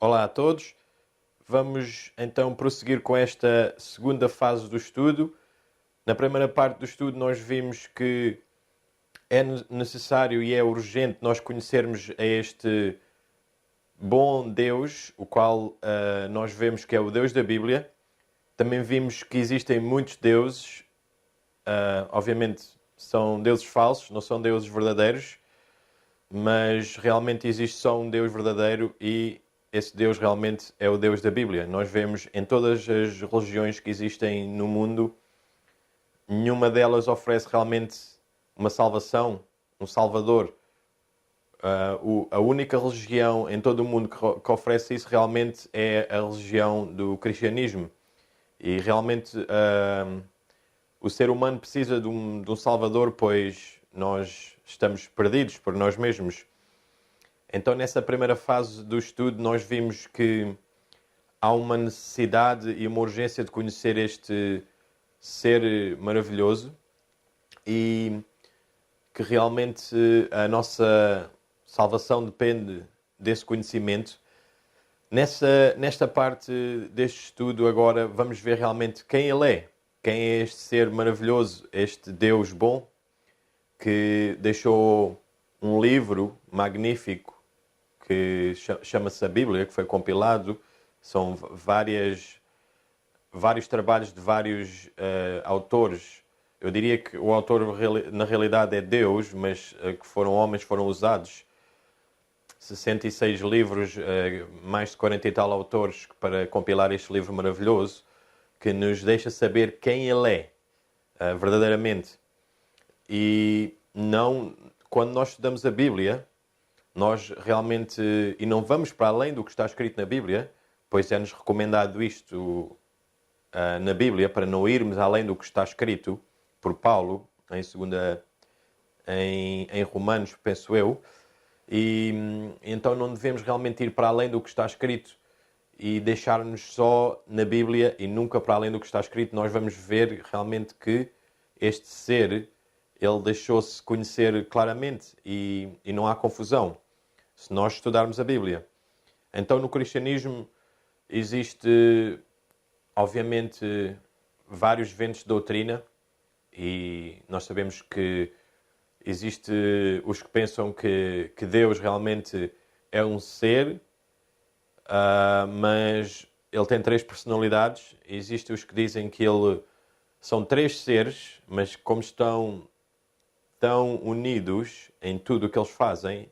Olá a todos. Vamos então prosseguir com esta segunda fase do estudo. Na primeira parte do estudo nós vimos que é necessário e é urgente nós conhecermos a este bom Deus, o qual nós vemos que é o Deus da Bíblia. Também vimos que existem muitos deuses. Obviamente são deuses falsos, não são deuses verdadeiros, mas realmente existe só um Deus verdadeiro e esse Deus realmente é o Deus da Bíblia. Nós vemos em todas as religiões que existem no mundo, nenhuma delas oferece realmente uma salvação, um Salvador. A única religião em todo o mundo que oferece isso realmente é a religião do cristianismo. E realmente o ser humano precisa de um Salvador, pois nós estamos perdidos por nós mesmos. Então, nessa primeira fase do estudo, nós vimos que há uma necessidade e uma urgência de conhecer este ser maravilhoso e que realmente a nossa salvação depende desse conhecimento. Nesta parte deste estudo, agora vamos ver realmente quem Ele é. Quem é este ser maravilhoso, este Deus bom, que deixou um livro magnífico que chama-se a Bíblia, que foi compilado. São vários trabalhos de vários autores. Eu diria que o autor na realidade é Deus, mas que foram homens, foram usados. 66 livros, mais de 40 e tal autores para compilar este livro maravilhoso, que nos deixa saber quem Ele é, verdadeiramente. E não, quando nós estudamos a Bíblia, nós realmente, e não vamos para além do que está escrito na Bíblia, pois é-nos recomendado isto na Bíblia, para não irmos além do que está escrito por Paulo, em Romanos, penso eu, e então não devemos realmente ir para além do que está escrito e deixar-nos só na Bíblia e nunca para além do que está escrito. Nós vamos ver realmente que este ser, ele deixou-se conhecer claramente e não há confusão se nós estudarmos a Bíblia. Então, no cristianismo existe, obviamente, vários ventos de doutrina e nós sabemos que existe os que pensam que Deus realmente é um ser, mas ele tem três personalidades. Existem os que dizem que ele são três seres, mas como estão tão unidos em tudo o que eles fazem,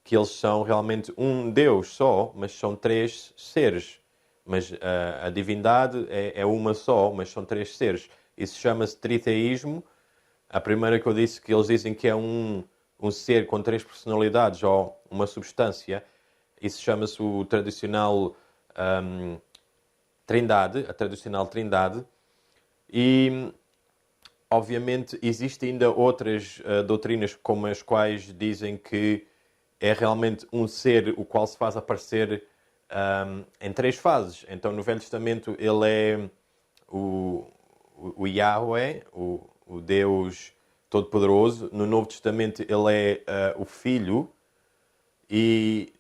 que eles são realmente um Deus só, mas são três seres. Mas a divindade é uma só, mas são três seres. Isso chama-se triteísmo. A primeira que eu disse, que eles dizem que é um ser com três personalidades ou uma substância, isso chama-se o tradicional Trindade, a tradicional Trindade. E obviamente existem ainda outras doutrinas como as quais dizem que é realmente um ser o qual se faz aparecer em três fases. Então no Velho Testamento ele é o Yahweh, o Deus Todo-Poderoso. No Novo Testamento ele é o Filho. E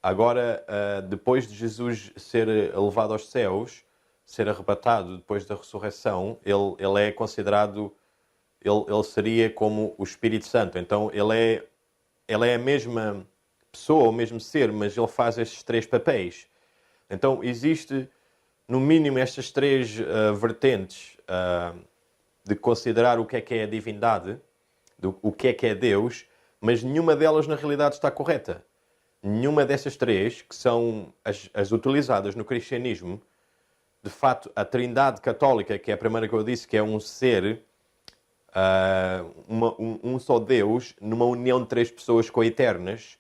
agora, depois de Jesus ser elevado aos céus, ser arrebatado depois da ressurreição, ele é considerado, ele seria como o Espírito Santo. Então ele é a mesma pessoa, o mesmo ser, mas ele faz estes três papéis. Então existe, no mínimo, estas três vertentes de considerar o que é a divindade, o que é Deus, mas nenhuma delas na realidade está correta. Nenhuma dessas três, que são as utilizadas no cristianismo, de facto, a Trindade Católica, que é a primeira que eu disse, que é um ser, um só Deus, numa união de três pessoas coeternas,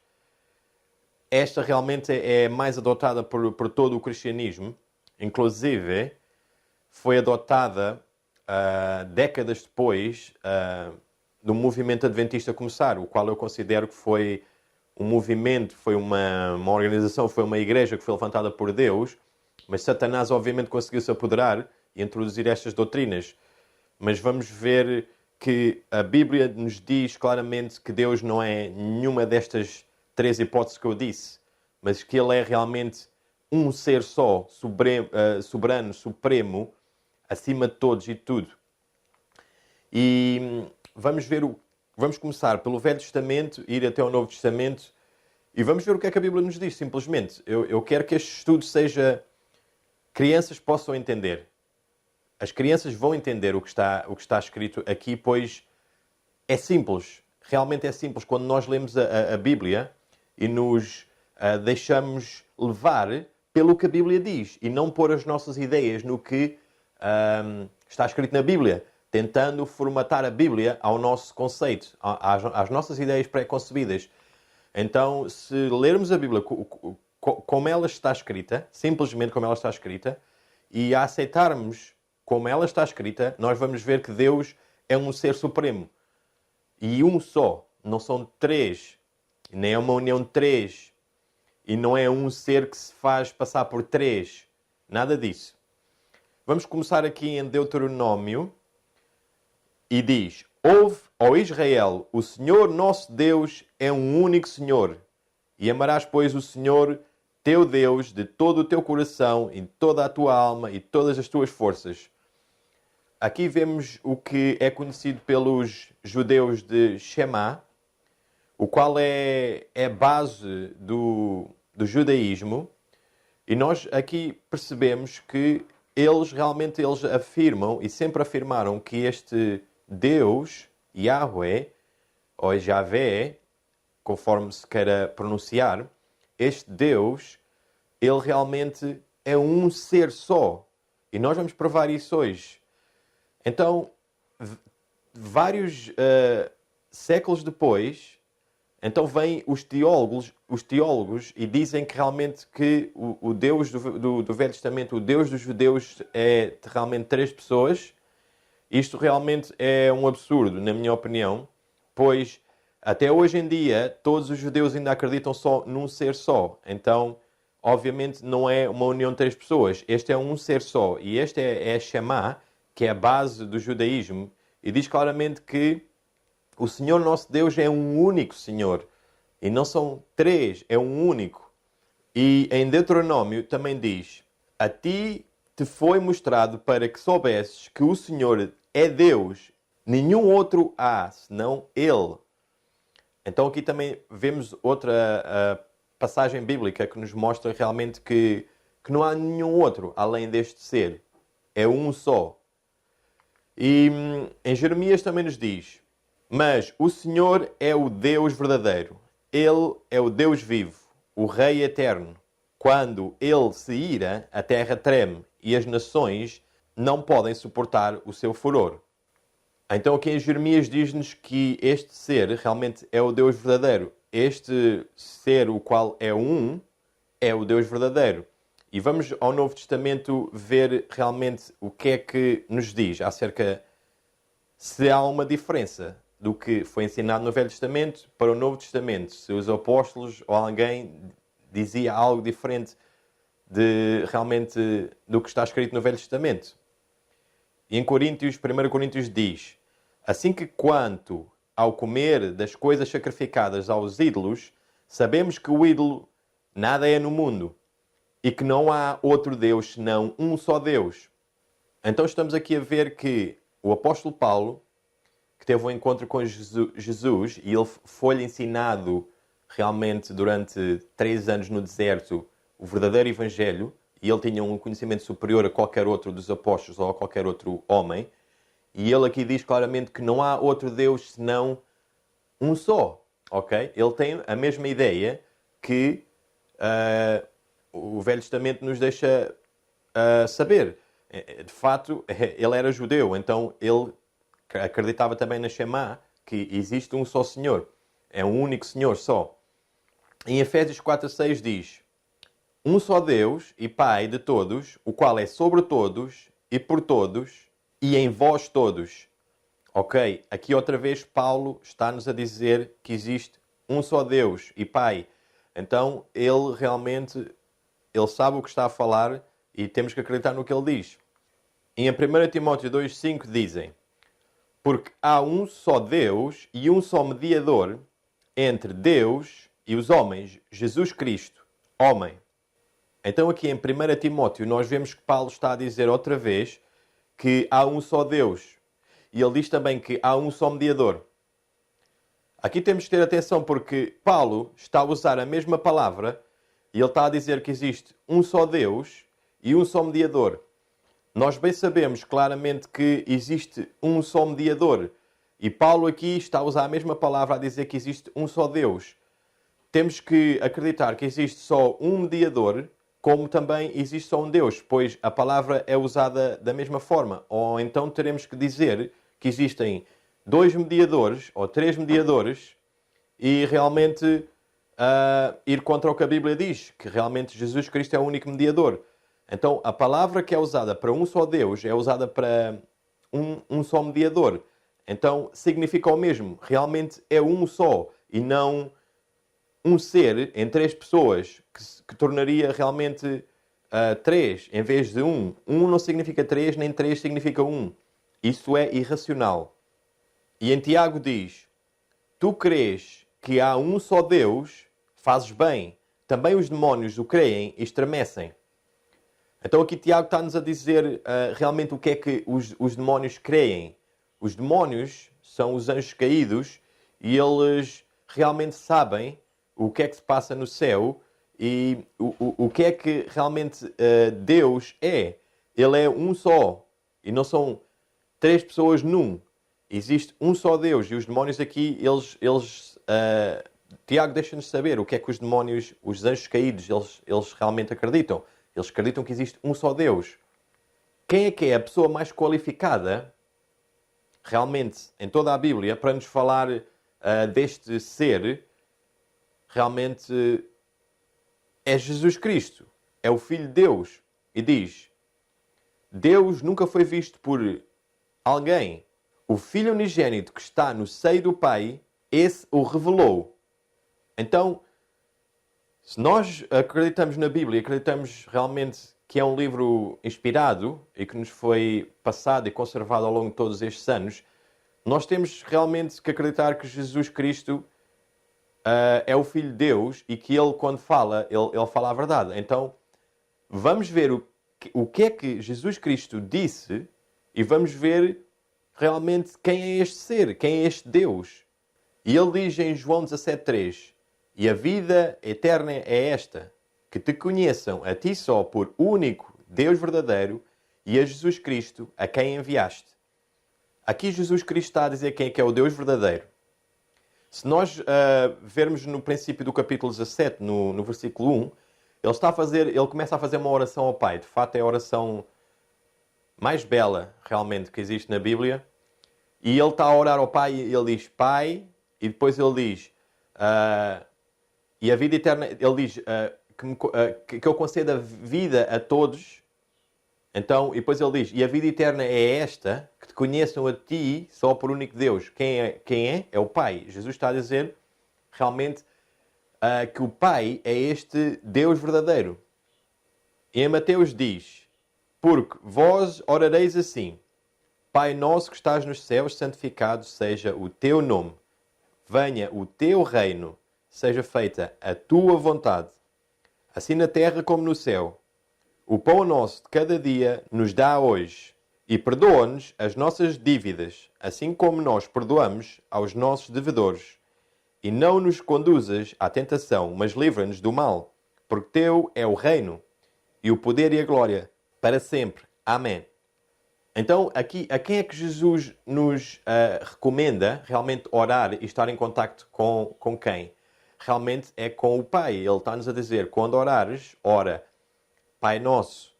esta realmente é mais adotada por todo o cristianismo. Inclusive, foi adotada décadas depois do movimento adventista começar, o qual eu considero que foi um movimento, foi uma organização, foi uma igreja que foi levantada por Deus, mas Satanás obviamente conseguiu se apoderar e introduzir estas doutrinas. Mas vamos ver que a Bíblia nos diz claramente que Deus não é nenhuma destas três hipóteses que eu disse, mas que Ele é realmente um ser só, soberano, supremo, acima de todos e de tudo. E vamos começar pelo Velho Testamento, ir até ao Novo Testamento, e vamos ver o que é que a Bíblia nos diz, simplesmente. Eu quero que este estudo seja... Crianças possam entender. As crianças vão entender o que está escrito aqui, pois é simples. Realmente é simples. Quando nós lemos a Bíblia e nos deixamos levar pelo que a Bíblia diz e não pôr as nossas ideias no que está escrito na Bíblia, tentando formatar a Bíblia ao nosso conceito, às nossas ideias pré-concebidas. Então, se lermos a Bíblia como ela está escrita, simplesmente como ela está escrita, e a aceitarmos como ela está escrita, nós vamos ver que Deus é um ser supremo. E um só. Não são três. Nem é uma união de três. E não é um ser que se faz passar por três. Nada disso. Vamos começar aqui em Deuteronômio. E diz: Ouve, ó Israel, o Senhor nosso Deus é um único Senhor. E amarás, pois, o Senhor teu Deus de todo o teu coração, e de toda a tua alma e de todas as tuas forças. Aqui vemos o que é conhecido pelos judeus de Shema, o qual é a base do judaísmo. E nós aqui percebemos que eles afirmam e sempre afirmaram que este Deus, Yahweh, ou Javé, conforme se queira pronunciar, este Deus, ele realmente é um ser só. E nós vamos provar isso hoje. Então, vários séculos depois, então vêm os teólogos e dizem que realmente que o Deus do Velho Testamento, o Deus dos judeus, é realmente três pessoas. Isto realmente é um absurdo, na minha opinião, pois até hoje em dia todos os judeus ainda acreditam só num ser só. Então, obviamente, não é uma união de três pessoas. Este é um ser só. E este é a Shema, que é a base do judaísmo. E diz claramente que o Senhor nosso Deus é um único Senhor. E não são três, é um único. E em Deuteronômio também diz: A ti te foi mostrado para que soubesses que o Senhor é Deus. Nenhum outro há, senão Ele. Então aqui também vemos outra passagem bíblica que nos mostra realmente que não há nenhum outro além deste ser. É um só. E em Jeremias também nos diz: Mas o Senhor é o Deus verdadeiro. Ele é o Deus vivo, o Rei eterno. Quando Ele se ira, a terra treme e as nações não podem suportar o seu furor. Então aqui em Jeremias diz-nos que este ser realmente é o Deus verdadeiro. Este ser, o qual é o Deus verdadeiro. E vamos ao Novo Testamento ver realmente o que é que nos diz acerca se há uma diferença do que foi ensinado no Velho Testamento para o Novo Testamento. Se os apóstolos ou alguém dizia algo diferente realmente do que está escrito no Velho Testamento. E em 1 Coríntios diz: Assim que quanto ao comer das coisas sacrificadas aos ídolos, sabemos que o ídolo nada é no mundo e que não há outro Deus senão um só Deus. Então estamos aqui a ver que o apóstolo Paulo, que teve um encontro com Jesus e ele foi-lhe ensinado realmente durante 3 anos no deserto o verdadeiro evangelho, e ele tinha um conhecimento superior a qualquer outro dos apóstolos ou a qualquer outro homem. E ele aqui diz claramente que não há outro Deus senão um só. Ok? Ele tem a mesma ideia que o Velho Testamento nos deixa saber. De fato, ele era judeu, então ele acreditava também na Shema, que existe um só Senhor. É um único Senhor só. Em Efésios 4:6 diz: Um só Deus e Pai de todos, o qual é sobre todos e por todos e em vós todos. Ok, aqui outra vez Paulo está-nos a dizer que existe um só Deus e Pai. Então ele realmente sabe o que está a falar e temos que acreditar no que ele diz. Em 1 Timóteo 2:5 dizem: Porque há um só Deus e um só mediador entre Deus e os homens, Jesus Cristo, homem. Então aqui em 1 Timóteo nós vemos que Paulo está a dizer outra vez que há um só Deus. E ele diz também que há um só mediador. Aqui temos que ter atenção porque Paulo está a usar a mesma palavra e ele está a dizer que existe um só Deus e um só mediador. Nós bem sabemos claramente que existe um só mediador. E Paulo aqui está a usar a mesma palavra a dizer que existe um só Deus. Temos que acreditar que existe só um mediador, como também existe só um Deus, pois a palavra é usada da mesma forma. Ou então teremos que dizer que existem dois mediadores ou três mediadores e realmente ir contra o que a Bíblia diz, que realmente Jesus Cristo é o único mediador. Então a palavra que é usada para um só Deus é usada para um só mediador. Então significa o mesmo. Realmente é um só e não um ser em três pessoas que tornaria realmente três em vez de um. Um não significa três, nem três significa um. Isso é irracional. E em Tiago diz: tu crês que há um só Deus, fazes bem. Também os demónios o creem e estremecem. Então aqui Tiago está-nos a dizer realmente o que é que os demónios creem. Os demónios são os anjos caídos e eles realmente sabem o que é que se passa no céu e o que é que realmente Deus é. Ele é um só e não são três pessoas num. Existe um só Deus e os demónios aqui, Tiago deixa-nos saber o que é que os demónios, os anjos caídos, eles realmente acreditam. Eles acreditam que existe um só Deus. Quem é a pessoa mais qualificada, realmente, em toda a Bíblia, para nos falar deste ser, realmente é Jesus Cristo. É o Filho de Deus. E diz: Deus nunca foi visto por alguém. O Filho unigênito que está no seio do Pai, esse o revelou. Então, se nós acreditamos na Bíblia, acreditamos realmente que é um livro inspirado e que nos foi passado e conservado ao longo de todos estes anos, nós temos realmente que acreditar que Jesus Cristo é o Filho de Deus e que Ele, quando fala, ele fala a verdade. Então, vamos ver o que é que Jesus Cristo disse e vamos ver realmente quem é este ser, quem é este Deus. E Ele diz em João 17,3: e a vida eterna é esta, que te conheçam a ti só por único Deus verdadeiro e a Jesus Cristo, a quem enviaste. Aqui Jesus Cristo está a dizer quem é que é o Deus verdadeiro. Se nós vermos no princípio do capítulo 17, no versículo 1, ele começa a fazer uma oração ao Pai. De fato, é a oração mais bela, realmente, que existe na Bíblia. E ele está a orar ao Pai e ele diz Pai, e depois ele diz e a vida eterna, ele diz que eu conceda vida a todos. Então, e depois ele diz, e a vida eterna é esta, que te conheçam a ti só por único Deus. Quem é? É o Pai. Jesus está a dizer realmente que o Pai é este Deus verdadeiro. E em Mateus diz: porque vós orareis assim: Pai nosso que estás nos céus, santificado seja o teu nome. Venha o teu reino, seja feita a tua vontade, assim na terra como no céu. O pão nosso de cada dia nos dá hoje, e perdoa-nos as nossas dívidas, assim como nós perdoamos aos nossos devedores. E não nos conduzas à tentação, mas livra-nos do mal, porque teu é o reino, e o poder e a glória, para sempre. Amém. Então, aqui, a quem é que Jesus nos recomenda realmente orar e estar em contacto com quem? Realmente é com o Pai. Ele está-nos a dizer, quando orares, ora, Pai Nosso.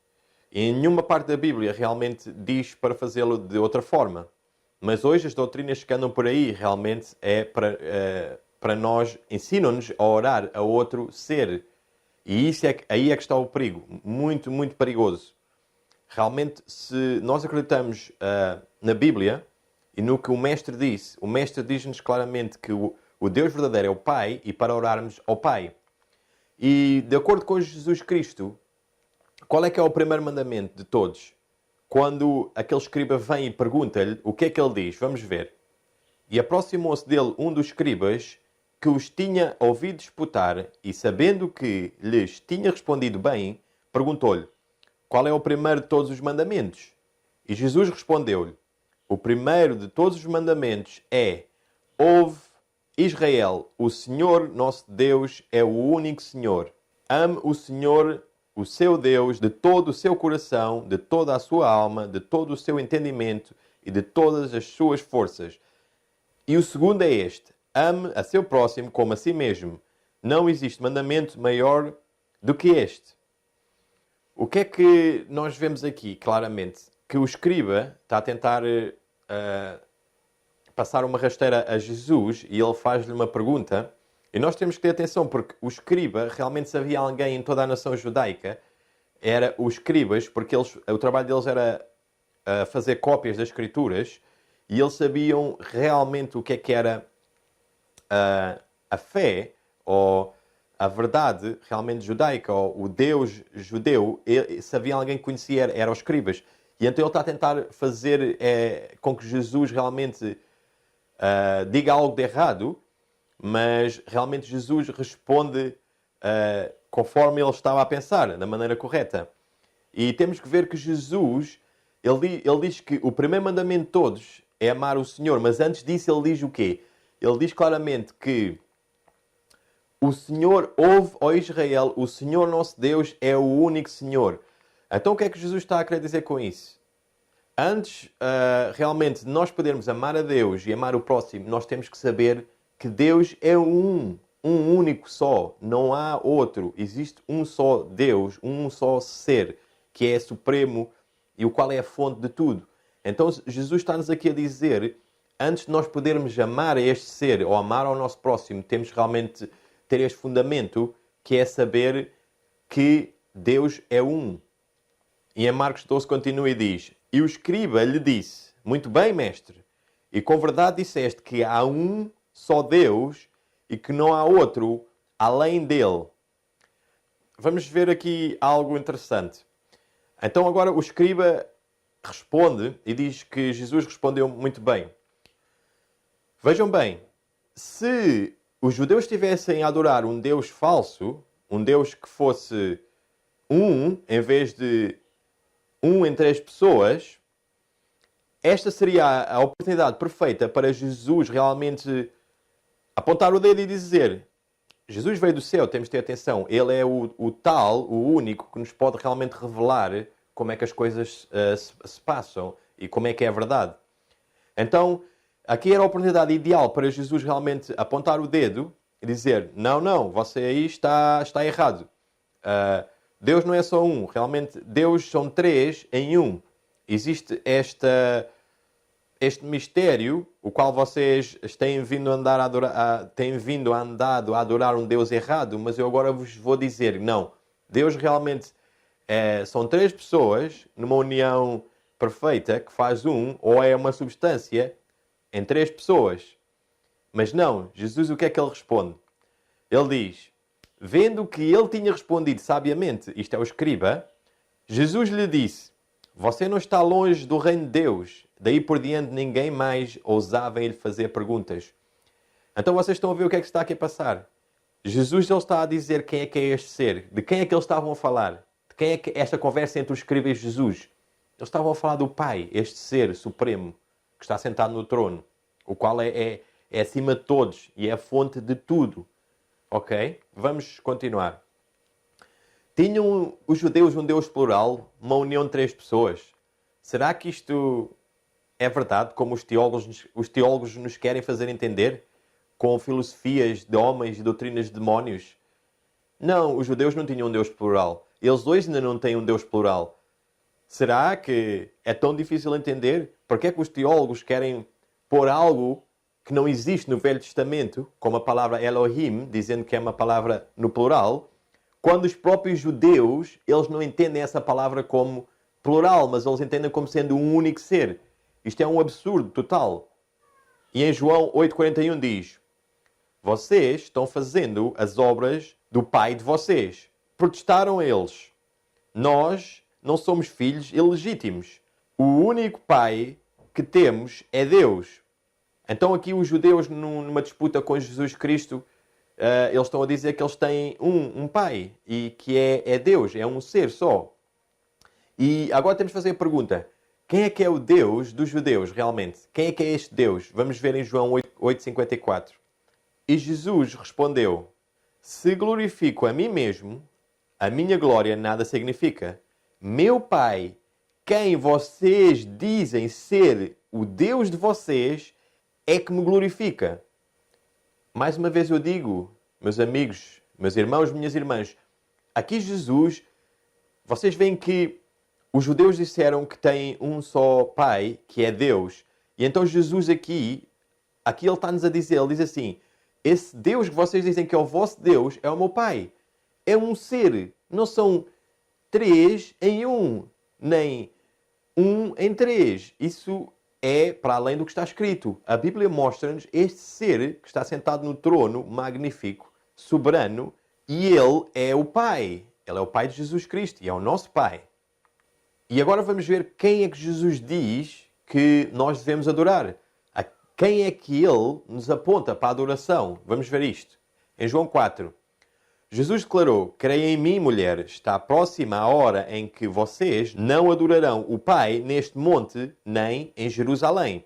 E em nenhuma parte da Bíblia realmente diz para fazê-lo de outra forma. Mas hoje as doutrinas que andam por aí realmente é para nós, ensinam-nos a orar a outro ser. E isso aí é que está o perigo. Muito, muito perigoso. Realmente, se nós acreditamos na Bíblia e no que o Mestre disse, o Mestre diz-nos claramente que o Deus verdadeiro é o Pai e para orarmos ao Pai. E de acordo com Jesus Cristo, qual é que é o primeiro mandamento de todos? Quando aquele escriba vem e pergunta-lhe o que é que ele diz, vamos ver. E aproximou-se dele um dos escribas que os tinha ouvido disputar e sabendo que lhes tinha respondido bem, perguntou-lhe: qual é o primeiro de todos os mandamentos? E Jesus respondeu-lhe: o primeiro de todos os mandamentos é: ouve, Israel, o Senhor nosso Deus é o único Senhor. Ame o Senhor, o seu Deus, de todo o seu coração, de toda a sua alma, de todo o seu entendimento e de todas as suas forças. E o segundo é este: ame a seu próximo como a si mesmo. Não existe mandamento maior do que este. O que é que nós vemos aqui, claramente? Que o escriba está a tentar passar uma rasteira a Jesus e ele faz-lhe uma pergunta. E nós temos que ter atenção, porque o escriba, realmente se havia alguém em toda a nação judaica, era os escribas, porque o trabalho deles era fazer cópias das escrituras e eles sabiam realmente o que era a fé ou a verdade realmente judaica, ou o Deus judeu. Se havia alguém que conhecia, eram os escribas. E então ele está a tentar fazer com que Jesus realmente diga algo de errado, mas realmente Jesus responde conforme ele estava a pensar, da maneira correta. E temos que ver que Jesus, ele diz que o primeiro mandamento de todos é amar o Senhor, mas antes disso ele diz o quê? Ele diz claramente que o Senhor, ouve, ó Israel, o Senhor nosso Deus é o único Senhor. Então o que é que Jesus está a querer dizer com isso? Antes, realmente, de nós podermos amar a Deus e amar o próximo, nós temos que saber que Deus é um único só. Não há outro. Existe um só Deus, um só ser, que é supremo e o qual é a fonte de tudo. Então Jesus está-nos aqui a dizer, antes de nós podermos amar a este ser ou amar ao nosso próximo, temos realmente ter este fundamento, que é saber que Deus é um. E em Marcos 12 continua e diz: e o escriba lhe disse: muito bem, mestre, e com verdade disseste que há um só Deus e que não há outro além dele. Vamos ver aqui algo interessante. Então agora o escriba responde e diz que Jesus respondeu muito bem. Vejam bem, se os judeus estivessem a adorar um Deus falso, um Deus que fosse um, em vez de um entre as pessoas, esta seria a oportunidade perfeita para Jesus realmente apontar o dedo e dizer: Jesus veio do céu, temos de ter atenção. Ele é o tal, o único, que nos pode realmente revelar como é que as coisas se passam e como é que é a verdade. Então, aqui era a oportunidade ideal para Jesus realmente apontar o dedo e dizer: não, você aí está errado. Deus não é só um. Realmente, Deus são três em um. Existe este mistério, o qual vocês têm vindo a adorar um Deus errado, mas eu agora vos vou dizer, não. Deus realmente são três pessoas numa união perfeita que faz um, ou é uma substância em três pessoas. Mas não, Jesus o que é que ele responde? Ele diz, vendo que ele tinha respondido sabiamente, isto é o escriba, Jesus lhe disse: você não está longe do reino de Deus. Daí por diante ninguém mais ousava lhe fazer perguntas. Então vocês estão a ver o que é que está aqui a passar. Jesus ele está a dizer quem é que é este ser. De quem é que eles estavam a falar? De quem é que esta conversa entre o escriba e Jesus? Eles estavam a falar do Pai, este ser supremo, que está sentado no trono, o qual é acima de todos e é a fonte de tudo. Ok? Vamos continuar. Tinham os judeus um Deus plural, uma união de três pessoas? Será que isto é verdade, como os teólogos nos querem fazer entender? Com filosofias de homens e doutrinas de demónios? Não, os judeus não tinham um Deus plural. Eles dois ainda não têm um Deus plural. Será que é tão difícil entender? Porque é que os teólogos querem pôr algo que não existe no Velho Testamento, como a palavra Elohim, dizendo que é uma palavra no plural, quando os próprios judeus, eles não entendem essa palavra como plural, mas eles entendem como sendo um único ser. Isto é um absurdo total. E em João 8,41 diz: vocês estão fazendo as obras do pai de vocês. Protestaram eles: nós não somos filhos ilegítimos. O único pai que temos é Deus. Então aqui os judeus, numa disputa com Jesus Cristo, eles estão a dizer que eles têm um pai e que é Deus, é um ser só. E agora temos de fazer a pergunta: quem é que é o Deus dos judeus, realmente? Quem é que é este Deus? Vamos ver em João 8,54. E Jesus respondeu: se glorifico a mim mesmo, a minha glória nada significa. Meu Pai, quem vocês dizem ser o Deus de vocês, é que me glorifica. Mais uma vez eu digo, meus amigos, meus irmãos, minhas irmãs, aqui Jesus, vocês veem que os judeus disseram que têm um só Pai, que é Deus. E então Jesus aqui ele está-nos a dizer, ele diz assim: esse Deus que vocês dizem que é o vosso Deus é o meu Pai. É um ser. Não são 3 em 1, nem 1 em 3. Isso é para além do que está escrito. A Bíblia mostra-nos este ser que está sentado no trono magnífico, soberano, e ele é o Pai. Ele é o Pai de Jesus Cristo e é o nosso Pai. E agora vamos ver quem é que Jesus diz que nós devemos adorar. A quem é que ele nos aponta para a adoração? Vamos ver isto. Em João 4. Jesus declarou: creia em mim, mulher, está próxima a hora em que vocês não adorarão o Pai neste monte, nem em Jerusalém.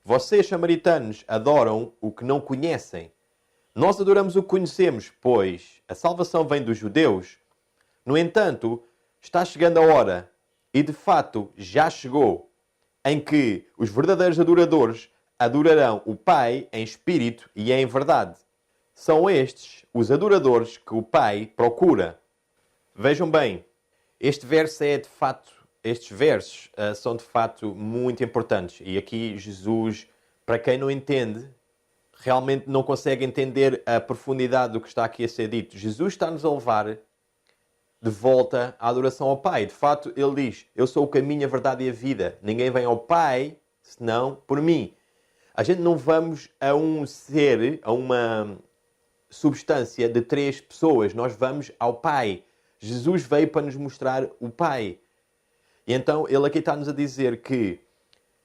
Vocês, samaritanos, adoram o que não conhecem. Nós adoramos o que conhecemos, pois a salvação vem dos judeus. No entanto, está chegando a hora, e de fato já chegou, em que os verdadeiros adoradores adorarão o Pai em espírito e em verdade. São estes os adoradores que o Pai procura. Vejam bem, estes versos são de fato muito importantes. E aqui Jesus, para quem não entende, realmente não consegue entender a profundidade do que está aqui a ser dito. Jesus está-nos a levar de volta à adoração ao Pai. De fato, ele diz: eu sou o caminho, a verdade e a vida. Ninguém vem ao Pai senão por mim. A gente não vamos a um ser, a uma substância de 3 pessoas. Nós vamos ao Pai. Jesus veio para nos mostrar o Pai. E então ele aqui está-nos a dizer que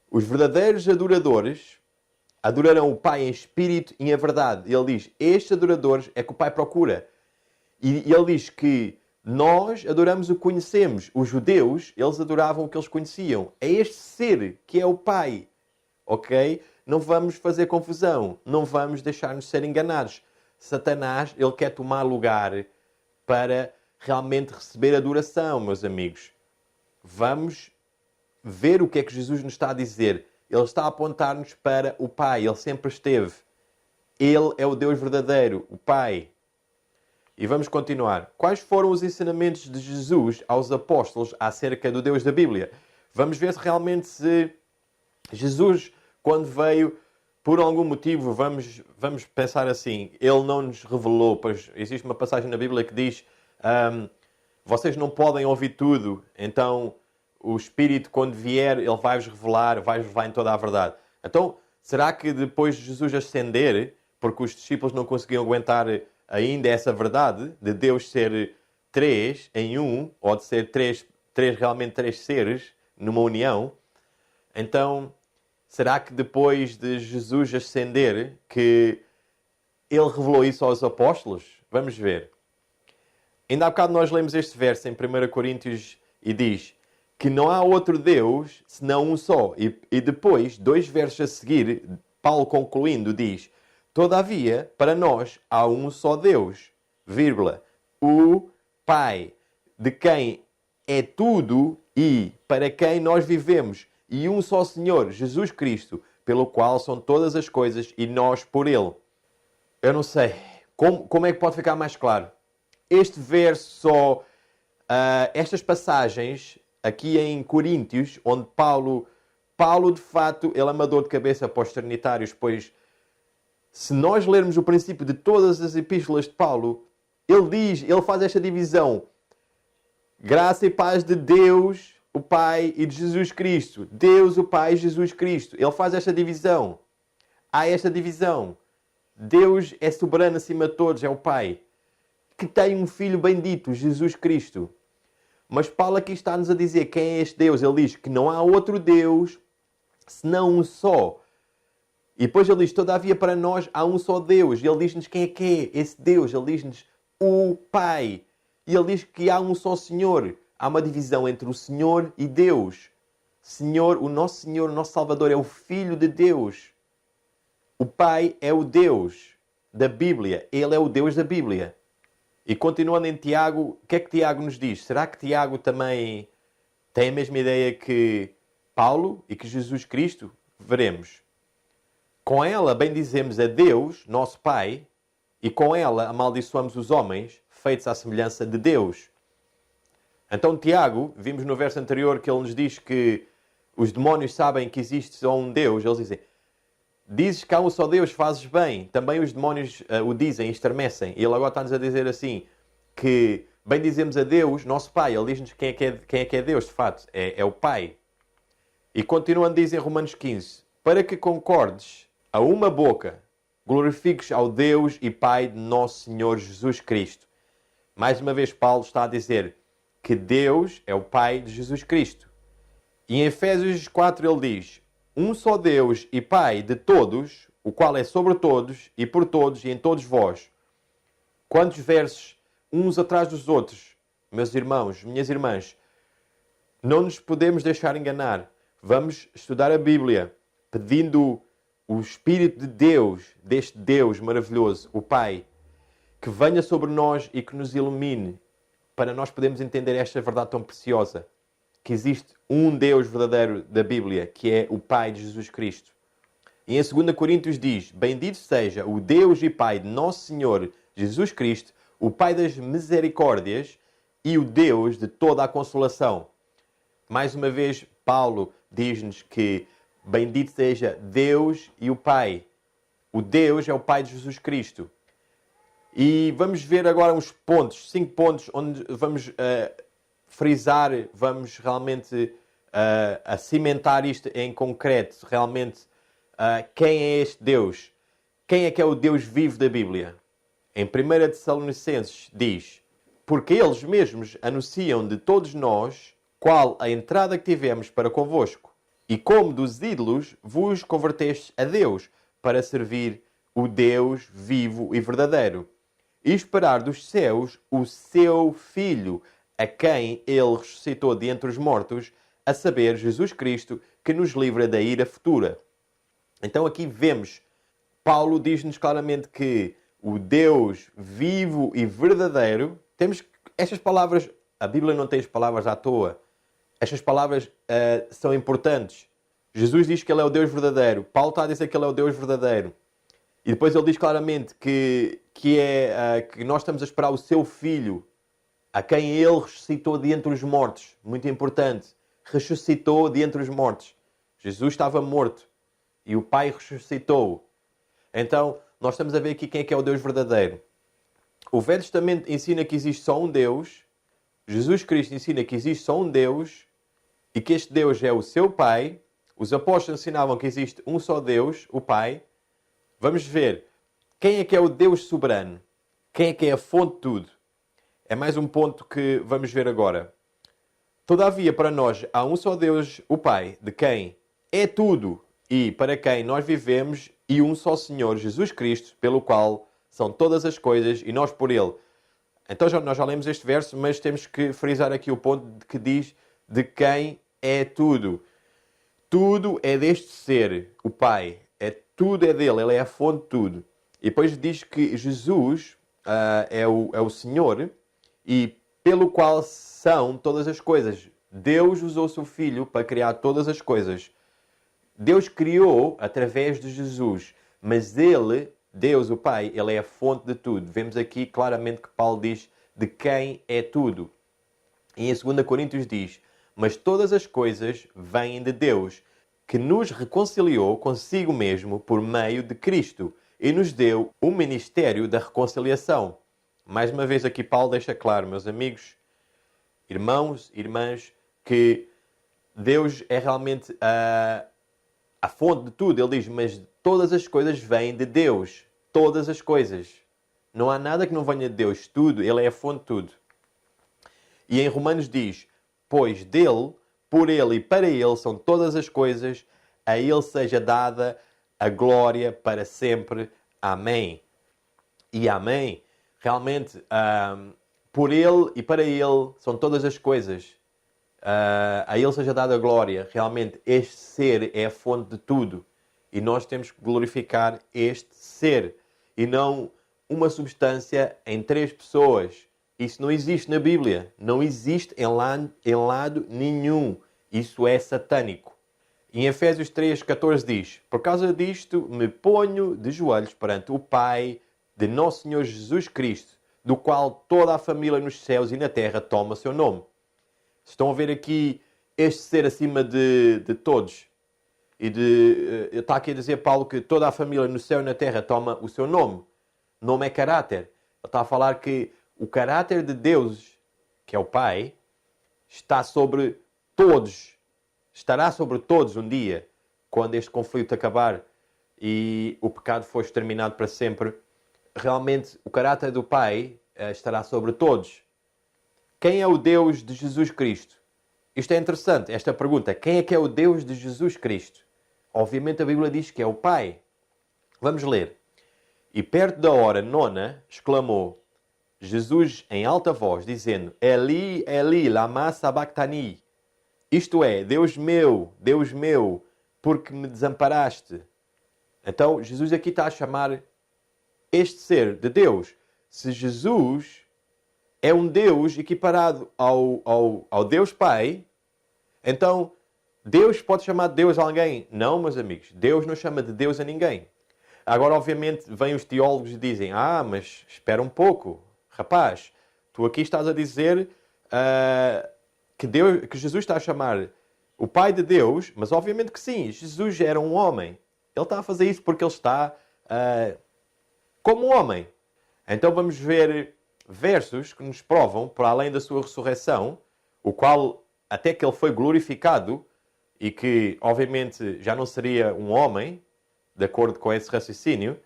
os verdadeiros adoradores adorarão o Pai em espírito e em verdade. Ele diz: estes adoradores é que o Pai procura. E ele diz que nós adoramos o que conhecemos. Os judeus, eles adoravam o que eles conheciam. É este ser que é o Pai. Ok? Não vamos fazer confusão. Não vamos deixar-nos ser enganados. Satanás, ele quer tomar lugar para realmente receber adoração, meus amigos. Vamos ver o que é que Jesus nos está a dizer. Ele está a apontar-nos para o Pai. Ele sempre esteve. Ele é o Deus verdadeiro, o Pai. E vamos continuar. Quais foram os ensinamentos de Jesus aos apóstolos acerca do Deus da Bíblia? Vamos ver se realmente Jesus, quando veio, por algum motivo, vamos pensar assim, ele não nos revelou, pois existe uma passagem na Bíblia que diz: vocês não podem ouvir tudo, então o Espírito, quando vier, ele vai-vos revelar, vai-vos levar em toda a verdade. Então, será que depois de Jesus ascender, porque os discípulos não conseguiam aguentar ainda essa verdade de Deus ser 3 em 1, ou de ser realmente 3 seres numa união, então será que depois de Jesus ascender que ele revelou isso aos apóstolos? Vamos ver. Ainda há bocado nós lemos este verso em 1 Coríntios e diz que não há outro Deus senão um só. E depois, 2 versos a seguir, Paulo concluindo diz: todavia, para nós há um só Deus, vírgula, o Pai, de quem é tudo e para quem nós vivemos, e um só Senhor, Jesus Cristo, pelo qual são todas as coisas e nós por Ele. Eu não sei. Como é que pode ficar mais claro? Este verso estas passagens aqui em Coríntios, onde Paulo de fato, ele é uma dor de cabeça para os trinitários, pois se nós lermos o princípio de todas as epístolas de Paulo, ele faz esta divisão: graça e paz de Deus, o Pai, e de Jesus Cristo. Deus, o Pai, e Jesus Cristo. Ele faz esta divisão. Há esta divisão. Deus é soberano acima de todos, é o Pai, que tem um Filho bendito, Jesus Cristo. Mas Paulo aqui está-nos a dizer quem é este Deus. Ele diz que não há outro Deus senão um só. E depois ele diz, todavia para nós há um só Deus. E ele diz-nos quem é esse Deus. Ele diz-nos o Pai. E ele diz que há um só Senhor. Há uma divisão entre o Senhor e Deus. Senhor, o nosso Salvador é o Filho de Deus. O Pai é o Deus da Bíblia. Ele é o Deus da Bíblia. E continuando em Tiago, o que é que Tiago nos diz? Será que Tiago também tem a mesma ideia que Paulo e que Jesus Cristo? Veremos. Com ela bendizemos a Deus, nosso Pai, e com ela amaldiçoamos os homens, feitos à semelhança de Deus. Então Tiago, vimos no verso anterior que ele nos diz que os demónios sabem que existe só um Deus. Eles dizem, dizes que há um só Deus, fazes bem. Também os demónios o dizem e estremecem. E ele agora está-nos a dizer assim, que bendizemos a Deus, nosso Pai. Ele diz-nos quem é que é Deus, de fato. É o Pai. E continuando diz em Romanos 15, para que concordes a uma boca, glorifiques ao Deus e Pai de nosso Senhor Jesus Cristo. Mais uma vez Paulo está a dizer que Deus é o Pai de Jesus Cristo. E em Efésios 4 ele diz, um só Deus e Pai de todos, o qual é sobre todos e por todos e em todos vós. Quantos versos uns atrás dos outros, meus irmãos, minhas irmãs, não nos podemos deixar enganar. Vamos estudar a Bíblia, pedindo o Espírito de Deus, deste Deus maravilhoso, o Pai, que venha sobre nós e que nos ilumine, para nós podermos entender esta verdade tão preciosa, que existe um Deus verdadeiro da Bíblia, que é o Pai de Jesus Cristo. E em 2 Coríntios diz, bendito seja o Deus e Pai de nosso Senhor Jesus Cristo, o Pai das misericórdias e o Deus de toda a consolação. Mais uma vez, Paulo diz-nos que bendito seja Deus e o Pai. O Deus é o Pai de Jesus Cristo. E vamos ver agora uns pontos, 5 pontos, onde vamos frisar, vamos realmente cimentar isto em concreto. Realmente, quem é este Deus? Quem é que é o Deus vivo da Bíblia? Em 1 Tessalonicenses diz, porque eles mesmos anunciam de todos nós qual a entrada que tivemos para convosco, e como dos ídolos vos convertestes a Deus, para servir o Deus vivo e verdadeiro, e esperar dos céus o seu Filho, a quem ele ressuscitou de entre os mortos, a saber, Jesus Cristo, que nos livra da ira futura. Então aqui vemos, Paulo diz-nos claramente que o Deus vivo e verdadeiro, temos estas palavras, a Bíblia não tem as palavras à toa, estas palavras são importantes. Jesus diz que ele é o Deus verdadeiro, Paulo está a dizer que ele é o Deus verdadeiro. E depois ele diz claramente que nós estamos a esperar o seu Filho, a quem ele ressuscitou de entre os mortos. Muito importante. Ressuscitou de entre os mortos. Jesus estava morto e o Pai ressuscitou. Então, nós estamos a ver aqui quem é que é o Deus verdadeiro. O Velho Testamento ensina que existe só um Deus. Jesus Cristo ensina que existe só um Deus e que este Deus é o seu Pai. Os apóstolos ensinavam que existe um só Deus, o Pai. Vamos ver quem é que é o Deus soberano. Quem é que é a fonte de tudo. É mais um ponto que vamos ver agora. Todavia, para nós, há um só Deus, o Pai, de quem é tudo e para quem nós vivemos, e um só Senhor, Jesus Cristo, pelo qual são todas as coisas e nós por Ele. Então nós já lemos este verso, mas temos que frisar aqui o ponto que diz de quem é tudo. Tudo é deste ser, o Pai. Tudo é dele, ele é a fonte de tudo. E depois diz que Jesus é o Senhor e pelo qual são todas as coisas. Deus usou o seu Filho para criar todas as coisas. Deus criou através de Jesus, mas ele, Deus, o Pai, ele é a fonte de tudo. Vemos aqui claramente que Paulo diz de quem é tudo. E em 2 Coríntios diz, mas todas as coisas vêm de Deus, que nos reconciliou consigo mesmo por meio de Cristo e nos deu o ministério da reconciliação. Mais uma vez aqui Paulo deixa claro, meus amigos, irmãos, irmãs, que Deus é realmente a fonte de tudo. Ele diz, mas todas as coisas vêm de Deus. Todas as coisas. Não há nada que não venha de Deus. Tudo, ele é a fonte de tudo. E em Romanos diz, pois dele, por ele e para ele são todas as coisas, a ele seja dada a glória para sempre. Amém. E amém. Realmente, por Ele e para Ele são todas as coisas. A Ele seja dada a glória. Realmente, este ser é a fonte de tudo. E nós temos que glorificar este ser. E não uma substância em 3 pessoas. Isso não existe na Bíblia. Não existe em lado nenhum. Isso é satânico. Em Efésios 3,14 diz: por causa disto me ponho de joelhos perante o Pai de nosso Senhor Jesus Cristo, do qual toda a família nos céus e na terra toma o seu nome. Estão a ver aqui este ser acima de todos. E está aqui a dizer Paulo que toda a família no céu e na terra toma o seu nome. Nome é caráter. Ele está a falar que o caráter de Deus, que é o Pai, está sobre todos. Estará sobre todos um dia, quando este conflito acabar e o pecado for exterminado para sempre. Realmente, o caráter do Pai estará sobre todos. Quem é o Deus de Jesus Cristo? Isto é interessante, esta pergunta. Quem é que é o Deus de Jesus Cristo? Obviamente a Bíblia diz que é o Pai. Vamos ler. E perto da hora 9, exclamou Jesus em alta voz, dizendo: Eli, Eli, lama sabachthani. Isto é, Deus meu, porque me desamparaste. Então, Jesus aqui está a chamar este ser de Deus. Se Jesus é um Deus equiparado ao Deus Pai, então Deus pode chamar de Deus a alguém? Não, meus amigos. Deus não chama de Deus a ninguém. Agora, obviamente, vêm os teólogos e dizem: mas espera um pouco. Rapaz, tu aqui estás a dizer que Jesus está a chamar o Pai de Deus, mas obviamente que sim, Jesus era um homem. Ele está a fazer isso porque ele está como um homem. Então vamos ver versos que nos provam, para além da sua ressurreição, o qual, até que ele foi glorificado, e que obviamente já não seria um homem, de acordo com esse raciocínio,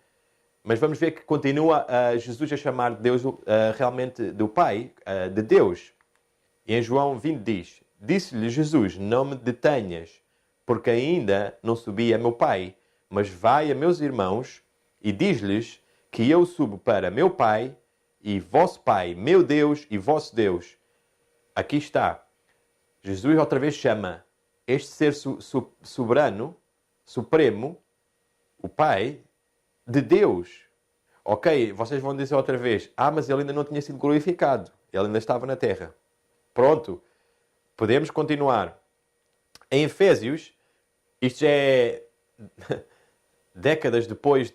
mas vamos ver que continua Jesus a chamar Deus realmente do Pai, de Deus. E em João 20 diz: disse-lhe Jesus: não me detenhas, porque ainda não subi a meu Pai, mas vai a meus irmãos e diz-lhes que eu subo para meu Pai e vosso Pai, meu Deus e vosso Deus. Aqui está. Jesus outra vez chama este ser soberano, supremo, o Pai, de Deus. Ok, vocês vão dizer outra vez: mas ele ainda não tinha sido glorificado. Ele ainda estava na terra. Pronto, podemos continuar. Em Efésios, isto já é décadas depois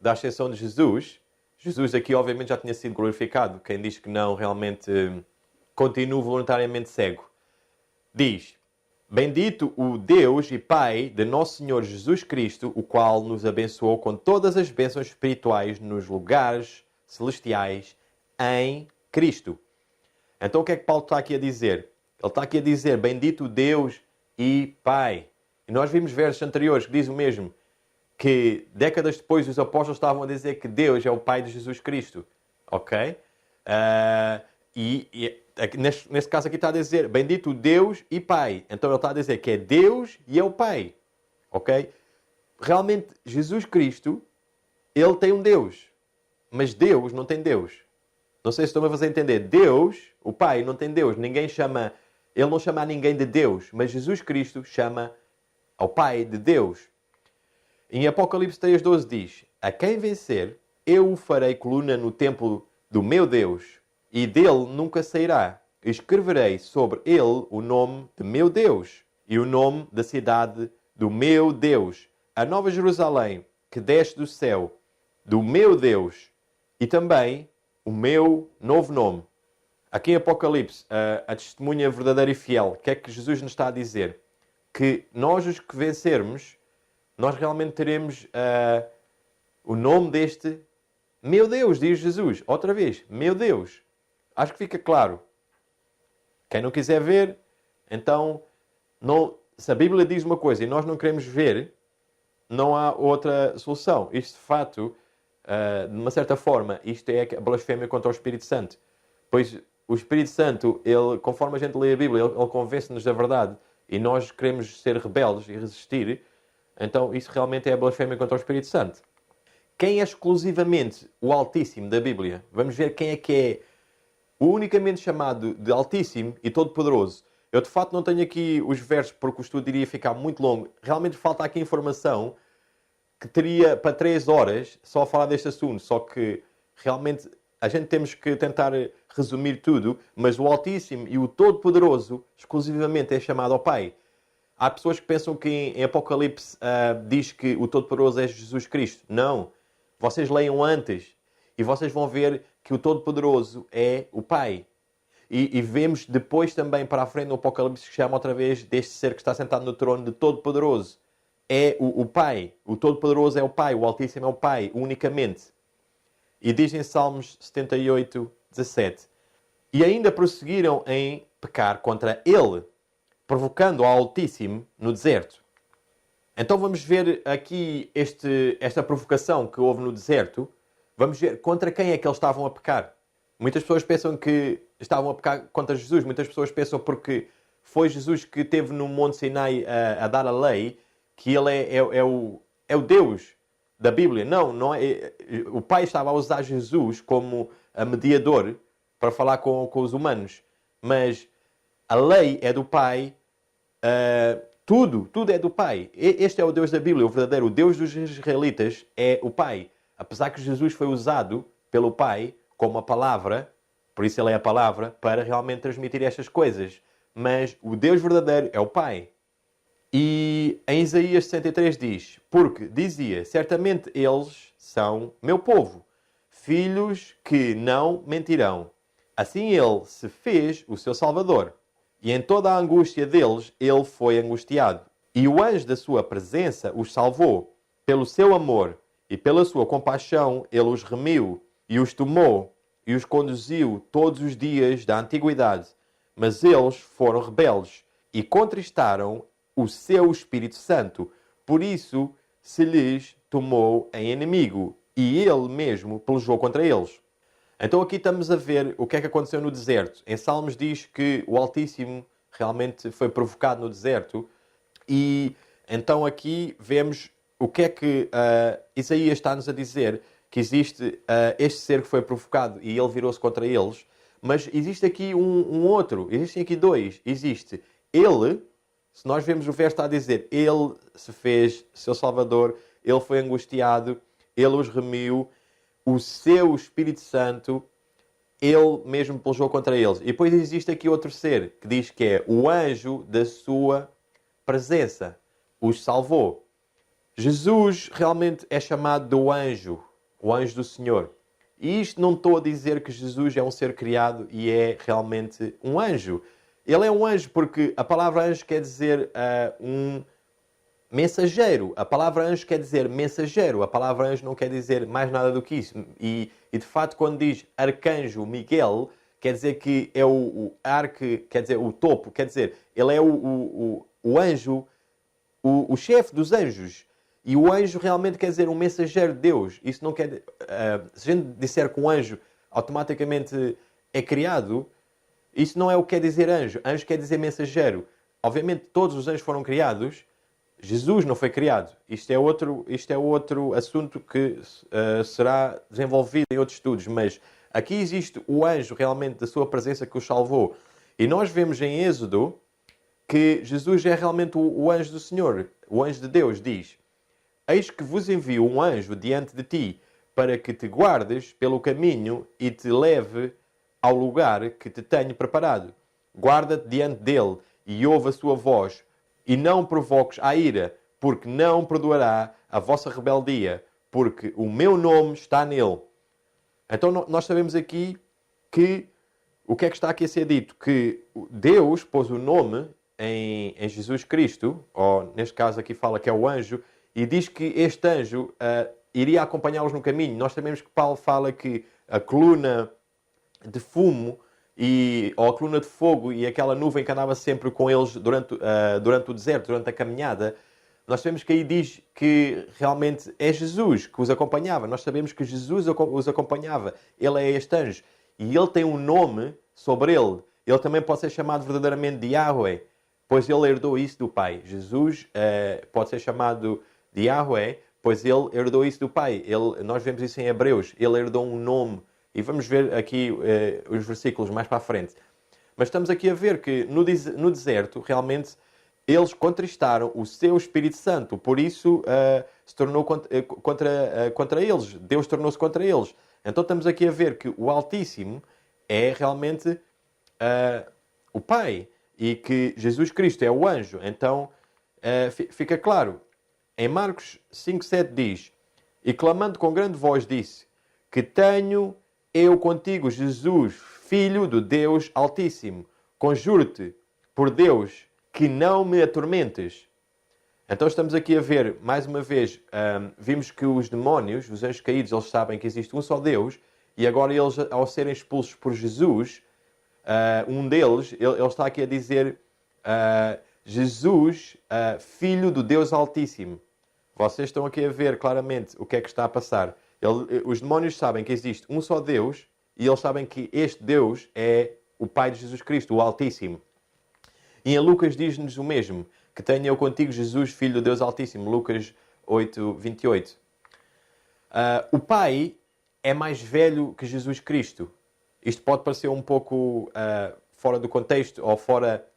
da ascensão de Jesus. Jesus aqui obviamente já tinha sido glorificado. Quem diz que não realmente continua voluntariamente cego. Diz: bendito o Deus e Pai de nosso Senhor Jesus Cristo, o qual nos abençoou com todas as bênçãos espirituais nos lugares celestiais em Cristo. Então o que é que Paulo está aqui a dizer? Ele está aqui a dizer: bendito Deus e Pai. E nós vimos versos anteriores que diz o mesmo, que décadas depois os apóstolos estavam a dizer que Deus é o Pai de Jesus Cristo. Ok? Neste caso aqui está a dizer bendito Deus e Pai. Então ele está a dizer que é Deus e é o Pai. Ok? Realmente, Jesus Cristo, ele tem um Deus. Mas Deus não tem Deus. Não sei se estão a fazer entender. Deus, o Pai, não tem Deus. Ele não chama a ninguém de Deus. Mas Jesus Cristo chama ao Pai de Deus. Em Apocalipse 3,12 diz: a quem vencer, eu o farei coluna no templo do meu Deus, e dele nunca sairá. Escreverei sobre ele o nome de meu Deus, e o nome da cidade do meu Deus, a Nova Jerusalém, que desce do céu, do meu Deus, e também o meu novo nome. Aqui em Apocalipse, a testemunha verdadeira e fiel, o que é que Jesus nos está a dizer? Que nós, os que vencermos, nós realmente teremos o nome deste meu Deus, diz Jesus. Outra vez, meu Deus. Acho que fica claro. Quem não quiser ver, então, se a Bíblia diz uma coisa e nós não queremos ver, não há outra solução. Isto, de facto, de uma certa forma, isto é a blasfémia contra o Espírito Santo. Pois o Espírito Santo, ele, conforme a gente lê a Bíblia, ele convence-nos da verdade e nós queremos ser rebeldes e resistir. Então isso realmente é a blasfémia contra o Espírito Santo. Quem é exclusivamente o Altíssimo da Bíblia? Vamos ver quem é que é o unicamente chamado de Altíssimo e Todo-Poderoso. Eu de facto não tenho aqui os versos porque o estudo iria ficar muito longo. Realmente falta aqui informação que teria para 3 horas só a falar deste assunto. Só que realmente a gente temos que tentar resumir tudo, mas o Altíssimo e o Todo-Poderoso exclusivamente é chamado ao Pai. Há pessoas que pensam que em Apocalipse diz que o Todo-Poderoso é Jesus Cristo. Não. Vocês leiam antes e vocês vão ver que o Todo-Poderoso é o Pai. E vemos depois também para a frente no Apocalipse que chama outra vez deste ser que está sentado no trono de Todo-Poderoso. É o Pai. O Todo-Poderoso é o Pai. O Altíssimo é o Pai, unicamente. E diz em Salmos 78, 17. E ainda prosseguiram em pecar contra Ele, provocando ao Altíssimo no deserto. Então vamos ver aqui esta provocação que houve no deserto. Vamos ver contra quem é que eles estavam a pecar. Muitas pessoas pensam que estavam a pecar contra Jesus. Muitas pessoas pensam porque foi Jesus que esteve no Monte Sinai a dar a lei, que ele é o Deus da Bíblia. Não é. O Pai estava a usar Jesus como mediador para falar com os humanos. Mas a lei é do Pai. Tudo é do Pai. Este é o Deus da Bíblia, o verdadeiro. O Deus dos israelitas é o Pai. Apesar que Jesus foi usado pelo Pai como a palavra, por isso ele é a palavra, para realmente transmitir estas coisas. Mas o Deus verdadeiro é o Pai. E em Isaías 63 diz, porque dizia, certamente eles são meu povo, filhos que não mentirão. Assim ele se fez o seu Salvador. E em toda a angústia deles, ele foi angustiado. E o anjo da sua presença os salvou. Pelo seu amor e pela sua compaixão, ele os remiu e os tomou e os conduziu todos os dias da antiguidade. Mas eles foram rebeldes e contristaram o seu Espírito Santo. Por isso se lhes tomou em inimigo e ele mesmo pelejou contra eles. Então aqui estamos a ver o que é que aconteceu no deserto. Em Salmos diz que o Altíssimo realmente foi provocado no deserto. E então aqui vemos o que é que Isaías está-nos a dizer. Que existe este ser que foi provocado e ele virou-se contra eles. Mas existe aqui um outro. Existem aqui dois. Existe ele, se nós vemos o verso está a dizer, ele se fez seu Salvador, ele foi angustiado, ele os remiu. O seu Espírito Santo, ele mesmo pelejou contra eles. E depois existe aqui outro ser, que diz que é o anjo da sua presença. Os salvou. Jesus realmente é chamado do anjo, o anjo do Senhor. E isto não estou a dizer que Jesus é um ser criado e é realmente um anjo. Ele é um anjo porque a palavra anjo quer dizer um mensageiro. A palavra anjo quer dizer mensageiro. A palavra anjo não quer dizer mais nada do que isso. E de facto, quando diz arcanjo Miguel, quer dizer que é o arque, quer dizer o topo, quer dizer, ele é o anjo, o chefe dos anjos. E o anjo realmente quer dizer um mensageiro de Deus. Isso não quer... se a gente disser que um anjo automaticamente é criado, isso não é o que quer dizer anjo. Anjo quer dizer mensageiro. Obviamente todos os anjos foram criados. Jesus não foi criado. Isto é outro assunto que será desenvolvido em outros estudos. Mas aqui existe o anjo realmente da sua presença que os salvou. E nós vemos em Êxodo que Jesus é realmente o anjo do Senhor. O anjo de Deus diz: eis que vos envio um anjo diante de ti, para que te guardes pelo caminho e te leve ao lugar que te tenho preparado. Guarda-te diante dele e ouve a sua voz. E não provoques a ira, porque não perdoará a vossa rebeldia, porque o meu nome está nele. Então nós sabemos aqui que o que é que está aqui a ser dito? Que Deus pôs o nome em Jesus Cristo, ou neste caso aqui fala que é o anjo, e diz que este anjo iria acompanhá-los no caminho. Nós sabemos que Paulo fala que a coluna de fumo ou a coluna de fogo e aquela nuvem que andava sempre com eles durante o deserto, durante a caminhada, nós sabemos que aí diz que realmente é Jesus que os acompanhava. Nós sabemos que Jesus os acompanhava. Ele é este anjo. E ele tem um nome sobre ele. Ele também pode ser chamado verdadeiramente de Yahweh, pois ele herdou isso do Pai. Jesus pode ser chamado de Yahweh, pois ele herdou isso do pai. Nós vemos isso em Hebreus. Ele herdou um nome. E vamos ver aqui os versículos mais para a frente. Mas estamos aqui a ver que no deserto, realmente, eles contristaram o seu Espírito Santo. Por isso, se tornou contra eles. Deus tornou-se contra eles. Então estamos aqui a ver que o Altíssimo é realmente o Pai. E que Jesus Cristo é o anjo. Então, fica claro. Em Marcos 5,7 diz: E clamando com grande voz disse: Que tenho eu contigo, Jesus, Filho do Deus Altíssimo. Conjuro-te, por Deus, que não me atormentes. Então estamos aqui a ver, mais uma vez, vimos que os demónios, os anjos caídos, eles sabem que existe um só Deus, e agora eles, ao serem expulsos por Jesus, um deles, ele está aqui a dizer Jesus, Filho do Deus Altíssimo. Vocês estão aqui a ver claramente o que é que está a passar. Os demónios sabem que existe um só Deus, e eles sabem que este Deus é o Pai de Jesus Cristo, o Altíssimo. E em Lucas diz-nos o mesmo, que tenho eu contigo Jesus, Filho do Deus Altíssimo. Lucas 8:28. O Pai é mais velho que Jesus Cristo. Isto pode parecer um pouco fora do contexto, ou fora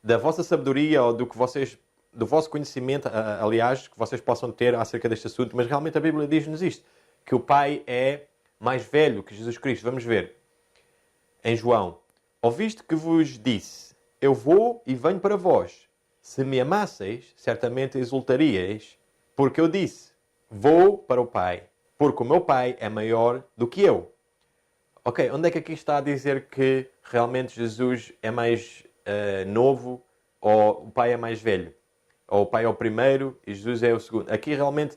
da vossa sabedoria, ou do vosso conhecimento, aliás, que vocês possam ter acerca deste assunto, mas realmente a Bíblia diz-nos isto, que o Pai é mais velho que Jesus Cristo. Vamos ver. Em João: Ouviste que vos disse: Eu vou e venho para vós. Se me amasseis, certamente exultaríeis, porque eu disse: Vou para o Pai, porque o meu Pai é maior do que eu. Ok, onde é que aqui está a dizer que realmente Jesus é mais novo, ou o Pai é mais velho? Ou o Pai é o primeiro e Jesus é o segundo? Aqui realmente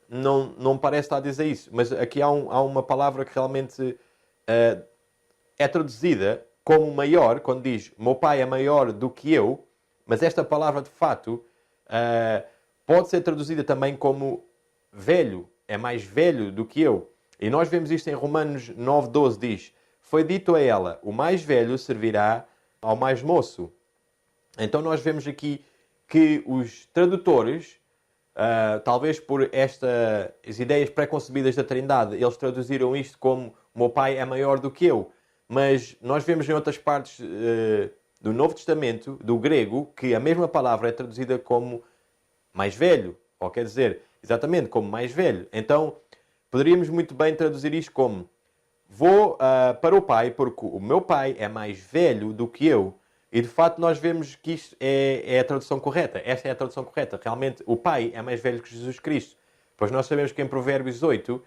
não parece estar a dizer isso, mas aqui há uma palavra que realmente é traduzida como maior, quando diz meu Pai é maior do que eu, mas esta palavra de fato pode ser traduzida também como velho, é mais velho do que eu. E nós vemos isto em Romanos 9:12, diz: Foi dito a ela, o mais velho servirá ao mais moço. Então nós vemos aqui que os tradutores, talvez por estas ideias pré-concebidas da Trindade, eles traduziram isto como o meu Pai é maior do que eu. Mas nós vemos em outras partes do Novo Testamento, do grego, que a mesma palavra é traduzida como mais velho. Ou quer dizer, exatamente, como mais velho. Então, poderíamos muito bem traduzir isto como: Vou para o Pai, porque o meu Pai é mais velho do que eu. E de facto nós vemos que isto é a tradução correta. Esta é a tradução correta. Realmente o Pai é mais velho que Jesus Cristo. Pois nós sabemos que em Provérbios 8,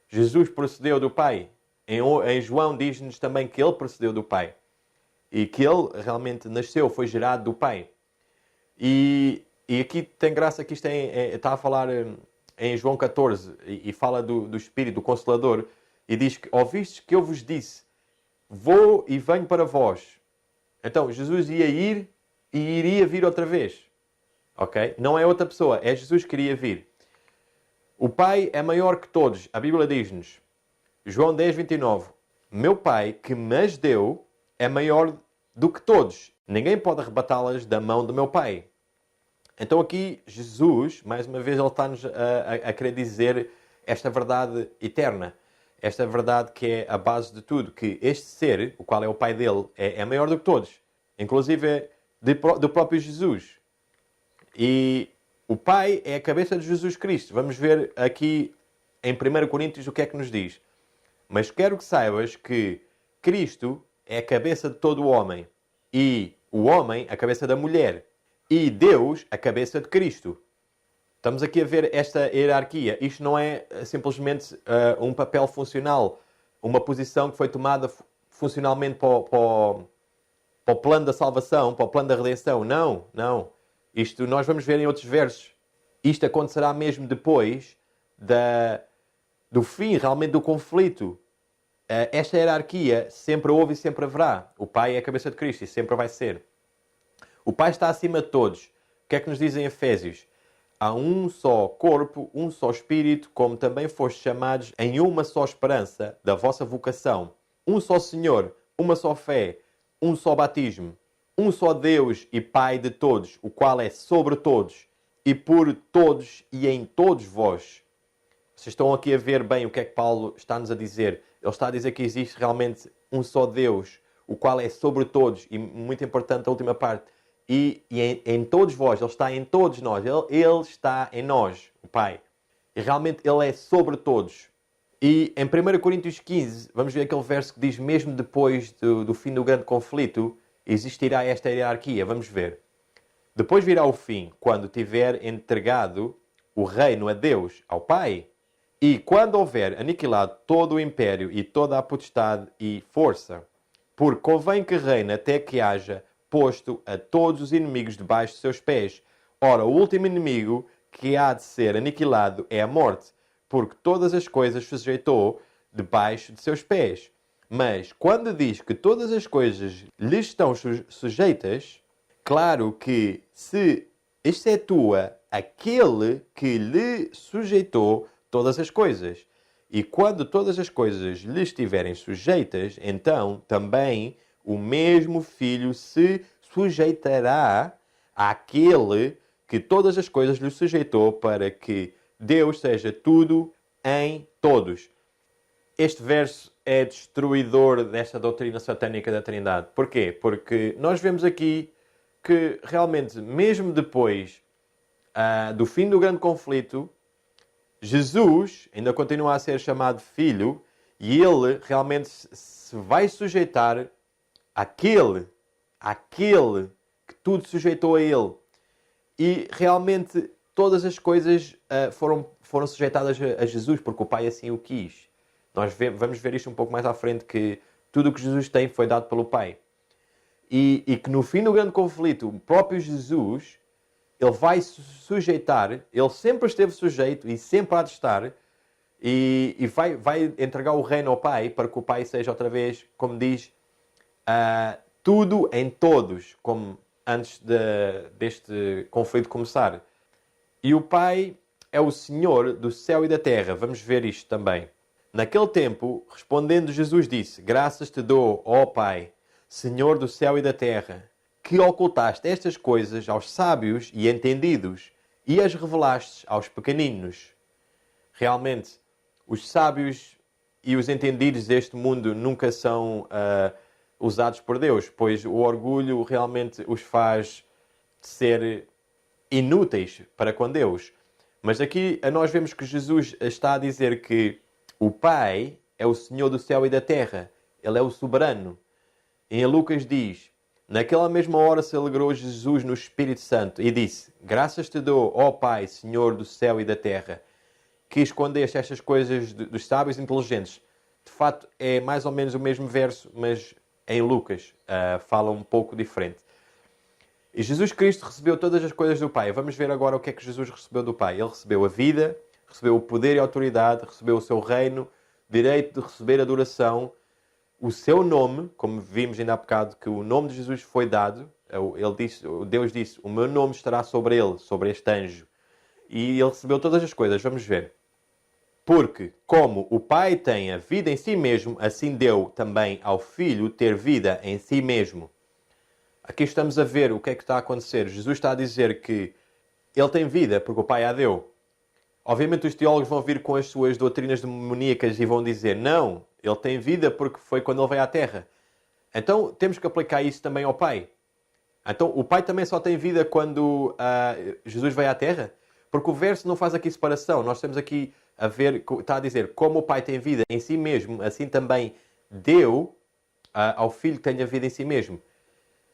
Jesus procedeu do Pai. Em João diz-nos também que ele procedeu do Pai. E que ele realmente nasceu, foi gerado do Pai. E aqui tem graça que isto está a falar em João 14 e fala do Espírito, do Consolador. E diz que: Ouvistes que eu vos disse, vou e venho para vós. Então, Jesus ia ir e iria vir outra vez. Ok? Não é outra pessoa, é Jesus que iria vir. O Pai é maior que todos. A Bíblia diz-nos, João 10:29, Meu Pai que me as deu é maior do que todos. Ninguém pode arrebatá-las da mão do meu Pai. Então aqui, Jesus, mais uma vez, ele está-nos a querer dizer esta verdade eterna. Esta verdade que é a base de tudo, que este ser, o qual é o Pai dele, é maior do que todos. Inclusive do próprio Jesus. E o Pai é a cabeça de Jesus Cristo. Vamos ver aqui em 1 Coríntios o que é que nos diz. Mas quero que saibas que Cristo é a cabeça de todo o homem. E o homem a cabeça da mulher. E Deus a cabeça de Cristo. Estamos aqui a ver esta hierarquia. Isto não é simplesmente um papel funcional, uma posição que foi tomada funcionalmente para o plano da salvação, para o plano da redenção. Não, não. Isto nós vamos ver em outros versos. Isto acontecerá mesmo depois do fim, realmente, do conflito. Esta hierarquia sempre houve e sempre haverá. O Pai é a cabeça de Cristo e sempre vai ser. O Pai está acima de todos. O que é que nos dizem Efésios? Há um só corpo, um só Espírito, como também fostes chamados em uma só esperança da vossa vocação. Um só Senhor, uma só fé, um só batismo. Um só Deus e Pai de todos, o qual é sobre todos e por todos e em todos vós. Vocês estão aqui a ver bem o que é que Paulo está-nos a dizer. Ele está a dizer que existe realmente um só Deus, o qual é sobre todos, e muito importante a última parte, e em todos vós, Ele está em todos nós, ele está em nós, o Pai. E realmente Ele é sobre todos. E em 1 Coríntios 15, vamos ver aquele verso que diz, mesmo depois do fim do grande conflito, existirá esta hierarquia. Vamos ver. Depois virá o fim, quando tiver entregado o reino a Deus, ao Pai. E quando houver aniquilado todo o império e toda a potestade e força, porque convém que reine até que haja posto a todos os inimigos debaixo de seus pés. Ora, o último inimigo que há de ser aniquilado é a morte, porque todas as coisas sujeitou debaixo de seus pés. Mas quando diz que todas as coisas lhe estão sujeitas, claro que se excetua aquele que lhe sujeitou todas as coisas. E quando todas as coisas lhe estiverem sujeitas, então também o mesmo Filho se sujeitará àquele que todas as coisas lhe sujeitou, para que Deus seja tudo em todos. Este verso é destruidor desta doutrina satânica da Trindade. Porquê? Porque nós vemos aqui que realmente, mesmo depois do fim do grande conflito, Jesus ainda continua a ser chamado Filho e Ele realmente se vai sujeitar àquele que tudo sujeitou a Ele. E realmente todas as coisas foram sujeitadas a Jesus, porque o Pai assim o quis. Nós vamos ver isto um pouco mais à frente, que tudo o que Jesus tem foi dado pelo Pai. E que no fim do grande conflito, o próprio Jesus, Ele vai se sujeitar, Ele sempre esteve sujeito e sempre há de estar, e vai entregar o reino ao Pai, para que o Pai seja outra vez, como diz, tudo em todos, como antes deste conflito começar. E o Pai é o Senhor do céu e da terra. Vamos ver isto também. Naquele tempo, respondendo Jesus disse, graças te dou, ó Pai, Senhor do céu e da terra, que ocultaste estas coisas aos sábios e entendidos e as revelaste aos pequeninos. Realmente, os sábios e os entendidos deste mundo nunca são usados por Deus, pois o orgulho realmente os faz ser inúteis para com Deus. Mas aqui nós vemos que Jesus está a dizer que o Pai é o Senhor do céu e da terra. Ele é o soberano. E em Lucas diz, naquela mesma hora se alegrou Jesus no Espírito Santo e disse, graças te dou, ó Pai, Senhor do céu e da terra, que escondeste estas coisas dos sábios e inteligentes. De facto, é mais ou menos o mesmo verso, mas em Lucas fala um pouco diferente. E Jesus Cristo recebeu todas as coisas do Pai. Vamos ver agora o que é que Jesus recebeu do Pai. Ele recebeu a vida, recebeu o poder e a autoridade, recebeu o seu reino, direito de receber adoração, o seu nome, como vimos ainda há bocado, que o nome de Jesus foi dado. Deus disse, o meu nome estará sobre ele, sobre este anjo. E ele recebeu todas as coisas. Vamos ver. Porque, como o Pai tem a vida em si mesmo, assim deu também ao Filho ter vida em si mesmo. Aqui estamos a ver o que é que está a acontecer. Jesus está a dizer que ele tem vida porque o Pai a deu. Obviamente os teólogos vão vir com as suas doutrinas demoníacas e vão dizer, não, ele tem vida porque foi quando ele veio à Terra. Então temos que aplicar isso também ao Pai. Então o Pai também só tem vida quando Jesus veio à Terra? Porque o verso não faz aqui separação. Nós temos aqui a ver, está a dizer, como o Pai tem vida em si mesmo, assim também deu ao Filho que tenha vida em si mesmo.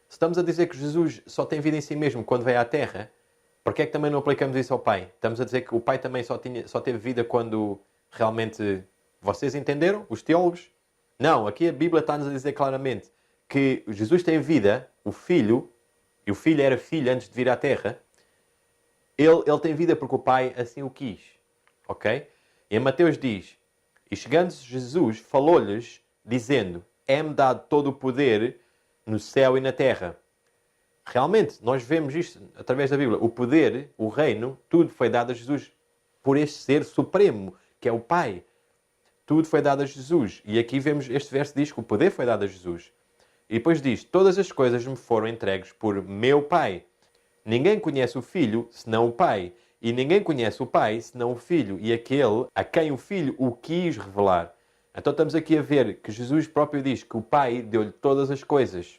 Se estamos a dizer que Jesus só tem vida em si mesmo quando veio à Terra, por que é que também não aplicamos isso ao Pai? Estamos a dizer que o Pai também só teve vida quando realmente... Vocês entenderam? Os teólogos? Não, aqui a Bíblia está-nos a dizer claramente que Jesus tem vida, o Filho, e o Filho era filho antes de vir à Terra, ele tem vida porque o Pai assim o quis. Ok? E em Mateus diz, e chegando Jesus, falou-lhes, dizendo, é-me dado todo o poder no céu e na terra. Realmente, nós vemos isto através da Bíblia. O poder, o reino, tudo foi dado a Jesus por este ser supremo, que é o Pai. Tudo foi dado a Jesus. E aqui vemos, este verso diz que o poder foi dado a Jesus. E depois diz, todas as coisas me foram entregues por meu Pai. Ninguém conhece o Filho senão o Pai. E ninguém conhece o Pai senão o Filho e aquele a quem o Filho o quis revelar. Então estamos aqui a ver que Jesus próprio diz que o Pai deu-lhe todas as coisas.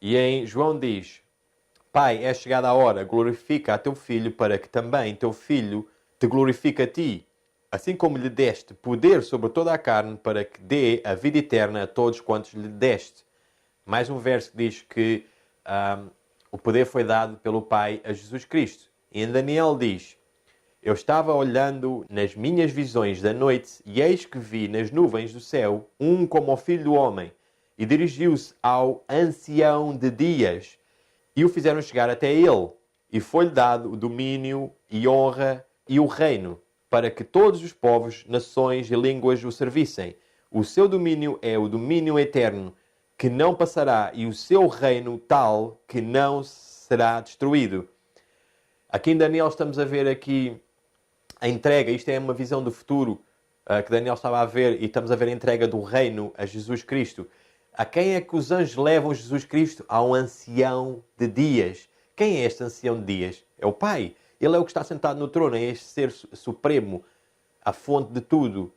E em João diz: Pai, é chegada a hora, glorifica a teu Filho para que também teu Filho te glorifique a ti. Assim como lhe deste poder sobre toda a carne para que dê a vida eterna a todos quantos lhe deste. Mais um verso que diz que o poder foi dado pelo Pai a Jesus Cristo. E em Daniel diz: Eu estava olhando nas minhas visões da noite e eis que vi nas nuvens do céu um como o Filho do Homem e dirigiu-se ao ancião de dias e o fizeram chegar até ele e foi-lhe dado o domínio e honra e o reino para que todos os povos, nações e línguas o servissem. O seu domínio é o domínio eterno que não passará e o seu reino tal que não será destruído. Aqui em Daniel estamos a ver aqui a entrega, isto é uma visão do futuro que Daniel estava a ver, e estamos a ver a entrega do reino a Jesus Cristo. A quem é que os anjos levam Jesus Cristo? A um ancião de dias. Quem é este ancião de dias? É o Pai. Ele é o que está sentado no trono, é este ser supremo, a fonte de tudo.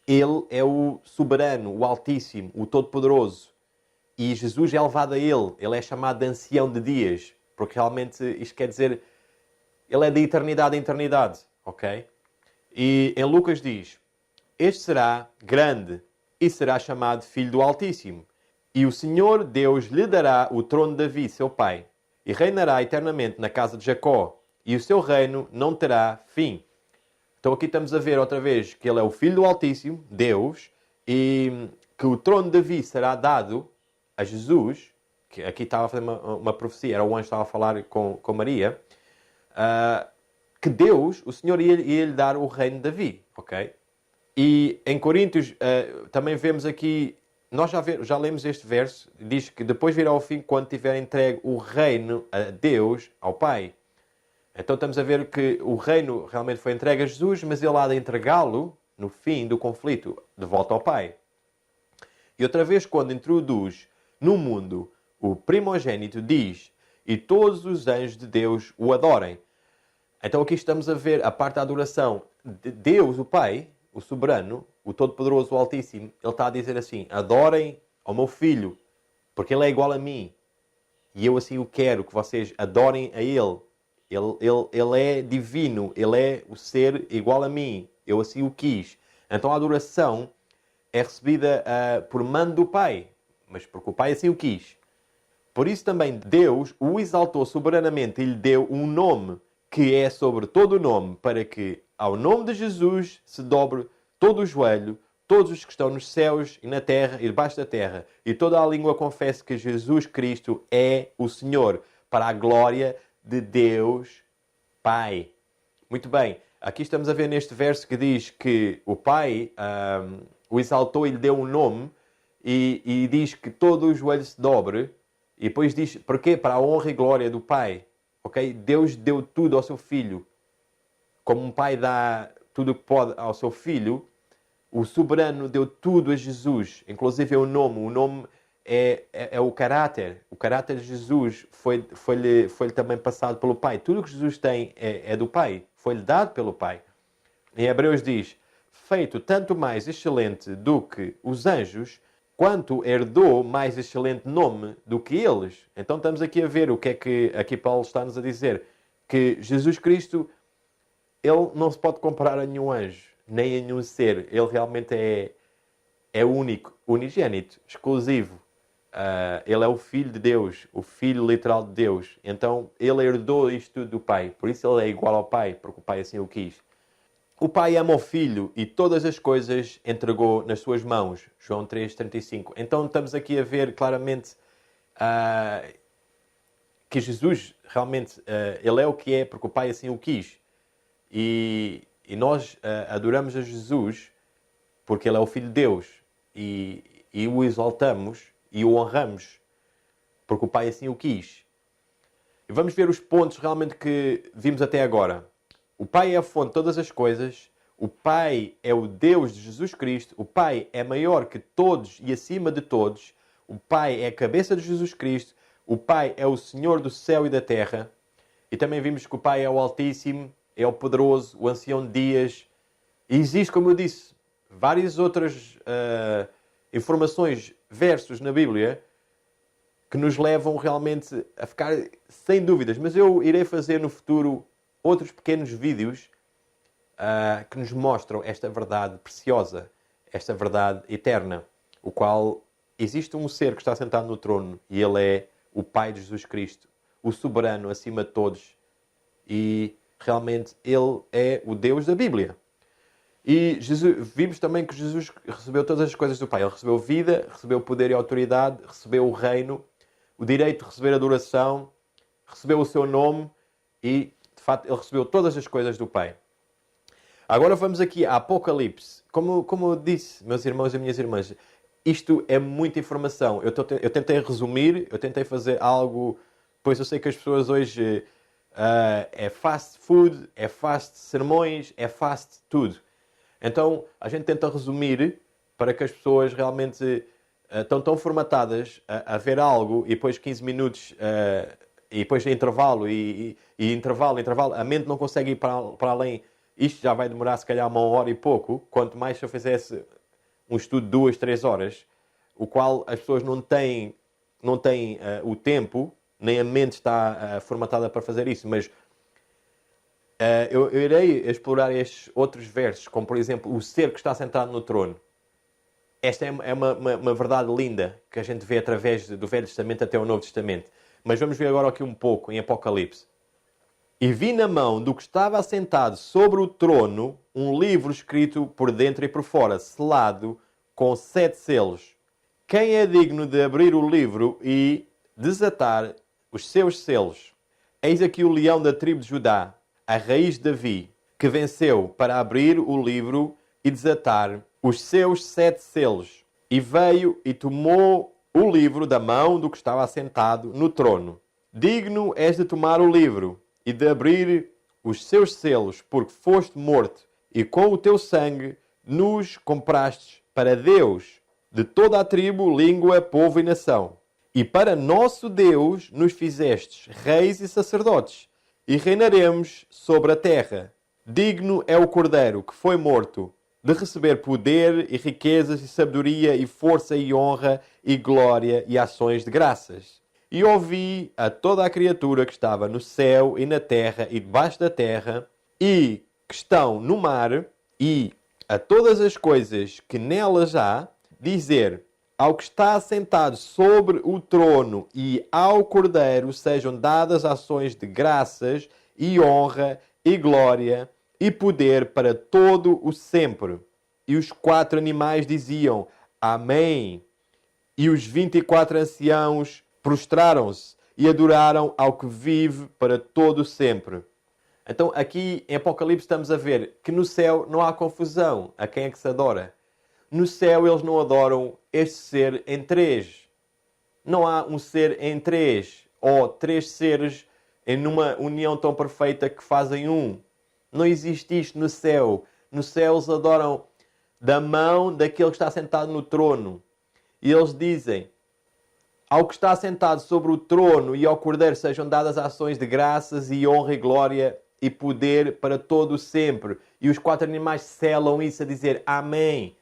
Ele é o soberano, o altíssimo, o todo-poderoso. E Jesus é levado a ele. Ele é chamado de ancião de dias, porque realmente isto quer dizer, ele é de eternidade a eternidade. Ok? E em Lucas diz: Este será grande e será chamado Filho do Altíssimo. E o Senhor Deus lhe dará o trono de Davi, seu pai, e reinará eternamente na casa de Jacó, e o seu reino não terá fim. Então aqui estamos a ver outra vez que ele é o Filho do Altíssimo, Deus, e que o trono de Davi será dado a Jesus, que aqui estava a fazer uma profecia, era o anjo que estava a falar com Maria, que Deus, o Senhor, ia lhe dar o reino de Davi, ok? E em Coríntios também vemos aqui, nós já lemos este verso, diz que depois virá o fim quando tiver entregue o reino a Deus, ao Pai. Então estamos a ver que o reino realmente foi entregue a Jesus, mas ele há de entregá-lo no fim do conflito, de volta ao Pai. E outra vez, quando introduz no mundo o primogênito, diz: E todos os anjos de Deus o adorem. Então aqui estamos a ver a parte da adoração de Deus, o Pai, o soberano, o todo-poderoso, o Altíssimo. Ele está a dizer assim: adorem ao meu Filho, porque ele é igual a mim. E eu assim o quero, que vocês adorem a ele. Ele é divino, ele é o ser igual a mim. Eu assim o quis. Então a adoração é recebida por mando do Pai, mas porque o Pai assim o quis. Por isso também Deus o exaltou soberanamente e lhe deu um nome que é sobre todo o nome, para que ao nome de Jesus se dobre todo o joelho, todos os que estão nos céus e na terra e debaixo da terra, e toda a língua confesse que Jesus Cristo é o Senhor, para a glória de Deus Pai. Muito bem, aqui estamos a ver neste verso que diz que o Pai o exaltou e lhe deu um nome, e diz que todo o joelho se dobre, e depois diz, porquê? Para a honra e glória do Pai. Okay? Deus deu tudo ao seu Filho. Como um pai dá tudo o que pode ao seu Filho, o soberano deu tudo a Jesus, inclusive é o nome. O nome é o caráter. O caráter de Jesus foi-lhe também passado pelo Pai. Tudo o que Jesus tem é do Pai. Foi-lhe dado pelo Pai. Em Hebreus diz: feito tanto mais excelente do que os anjos, quanto herdou mais excelente nome do que eles. Então estamos aqui a ver o que é que aqui Paulo está-nos a dizer. Que Jesus Cristo, ele não se pode comparar a nenhum anjo, nem a nenhum ser. Ele realmente é único, unigênito, exclusivo. Ele é o Filho de Deus, o Filho literal de Deus. Então ele herdou isto tudo do Pai. Por isso ele é igual ao Pai, porque o Pai assim o quis. O Pai ama o Filho e todas as coisas entregou nas suas mãos. João 3,35. Então estamos aqui a ver claramente que Jesus realmente ele é o que é porque o Pai assim o quis. E nós adoramos a Jesus porque ele é o Filho de Deus. E o exaltamos e o honramos porque o Pai assim o quis. E vamos ver os pontos realmente que vimos até agora. O Pai é a fonte de todas as coisas. O Pai é o Deus de Jesus Cristo. O Pai é maior que todos e acima de todos. O Pai é a cabeça de Jesus Cristo. O Pai é o Senhor do céu e da terra. E também vimos que o Pai é o Altíssimo, é o Poderoso, o Ancião de Dias. E existe, como eu disse, várias outras informações, versos na Bíblia que nos levam realmente a ficar sem dúvidas. Mas eu irei fazer no futuro outros pequenos vídeos que nos mostram esta verdade preciosa, esta verdade eterna, o qual existe um ser que está sentado no trono e ele é o Pai de Jesus Cristo, o soberano acima de todos, e realmente ele é o Deus da Bíblia. E vimos também que Jesus recebeu todas as coisas do Pai. Ele recebeu vida, recebeu poder e autoridade, recebeu o reino, o direito de receber adoração, recebeu o seu nome e, de facto, ele recebeu todas as coisas do Pai. Agora vamos aqui a Apocalipse. Como eu disse, meus irmãos e minhas irmãs, isto é muita informação. Eu tentei resumir, eu tentei fazer algo... Pois eu sei que as pessoas hoje... é fast food, é fast sermões, é fast tudo. Então, a gente tenta resumir para que as pessoas realmente estão tão formatadas a ver algo e depois 15 minutos e depois intervalo e intervalo, a mente não consegue ir para além. Isto já vai demorar se calhar 1 hora e pouco, quanto mais se eu fizesse um estudo de 2, 3 horas, o qual as pessoas não têm o tempo, nem a mente está formatada para fazer isso, mas eu irei explorar estes outros versos, como por exemplo o ser que está sentado no trono. Esta é uma verdade linda que a gente vê através do Velho Testamento até o Novo Testamento. Mas vamos ver agora aqui um pouco em Apocalipse. E vi na mão do que estava assentado sobre o trono um livro escrito por dentro e por fora, selado com 7 selos. Quem é digno de abrir o livro e desatar os seus selos? Eis aqui o leão da tribo de Judá, a raiz de Davi, que venceu para abrir o livro e desatar os seus 7 selos. E veio e tomou o livro da mão do que estava assentado no trono. Digno és de tomar o livro e de abrir os seus selos, porque foste morto, e com o teu sangue nos compraste para Deus, de toda a tribo, língua, povo e nação. E para nosso Deus nos fizestes reis e sacerdotes, e reinaremos sobre a terra. Digno é o Cordeiro que foi morto, de receber poder e riquezas e sabedoria e força e honra e glória e ações de graças. E ouvi a toda a criatura que estava no céu e na terra e debaixo da terra e que estão no mar e a todas as coisas que nelas há, dizer: ao que está assentado sobre o trono e ao Cordeiro sejam dadas ações de graças e honra e glória e poder para todo o sempre. E os 4 animais diziam: Amém. E os 24 anciãos prostraram-se e adoraram ao que vive para todo o sempre. Então aqui em Apocalipse estamos a ver que no céu não há confusão a quem é que se adora. No céu eles não adoram este ser em 3. Não há um ser em 3 ou 3 seres em uma união tão perfeita que fazem um. Não existe isto no céu. No céu eles adoram da mão daquele que está sentado no trono. E eles dizem: ao que está sentado sobre o trono e ao Cordeiro sejam dadas ações de graças e honra e glória e poder para todo o sempre. E os 4 animais selam isso a dizer Amém.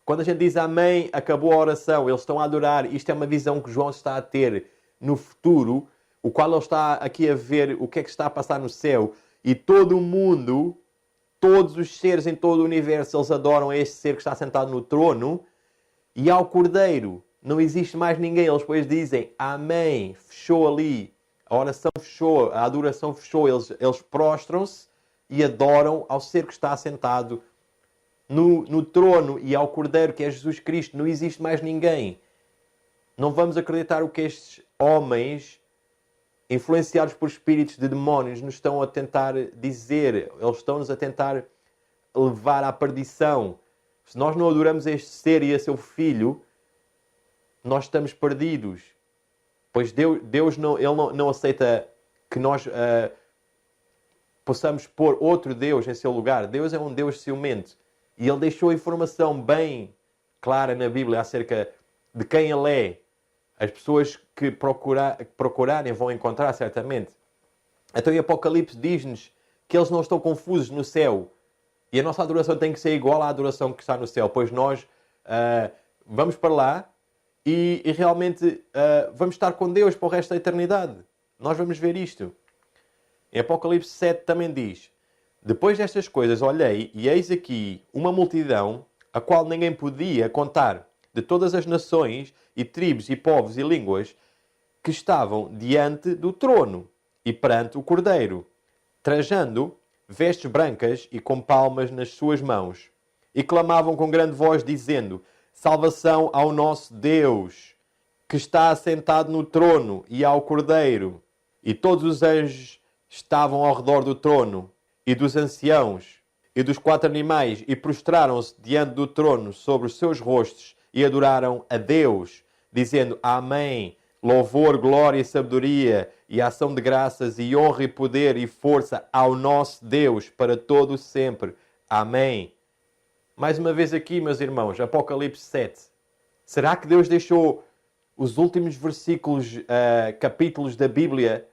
Quando a gente diz Amém, acabou a oração. Eles estão a adorar. Isto é uma visão que João está a ter no futuro, o qual ele está aqui a ver o que é que está a passar no céu. E todo o mundo, todos os seres em todo o universo, eles adoram a este ser que está sentado no trono e ao Cordeiro. Não existe mais ninguém. Eles depois dizem Amém. Fechou ali. A oração fechou. A adoração fechou. Eles prostram-se e adoram ao ser que está assentado no trono e ao Cordeiro, que é Jesus Cristo. Não existe mais ninguém. Não vamos acreditar o que estes homens, influenciados por espíritos de demónios, nos estão a tentar dizer. Eles estão-nos a tentar levar à perdição. Se nós não adoramos este ser e a seu filho, nós estamos perdidos. Pois Deus não aceita que nós possamos pôr outro Deus em seu lugar. Deus é um Deus ciumento. E Ele deixou informação bem clara na Bíblia acerca de quem Ele é. As pessoas que procurarem vão encontrar certamente. Então em Apocalipse diz-nos que eles não estão confusos no céu. E a nossa adoração tem que ser igual à adoração que está no céu. Pois nós vamos para lá e realmente vamos estar com Deus para o resto da eternidade. Nós vamos ver isto. Em Apocalipse 7 também diz: depois destas coisas olhei e eis aqui uma multidão a qual ninguém podia contar, de todas as nações e tribos e povos e línguas, que estavam diante do trono e perante o Cordeiro, trajando vestes brancas e com palmas nas suas mãos. E clamavam com grande voz, dizendo: salvação ao nosso Deus, que está assentado no trono, e ao Cordeiro. E todos os anjos estavam ao redor do trono, e dos anciãos, e dos 4 animais, e prostraram-se diante do trono sobre os seus rostos, e adoraram a Deus, dizendo: Amém. Louvor, glória e sabedoria, e ação de graças, e honra e poder e força ao nosso Deus, para todo sempre. Amém. Mais uma vez aqui, meus irmãos, Apocalipse 7. Será que Deus deixou os últimos versículos, capítulos da Bíblia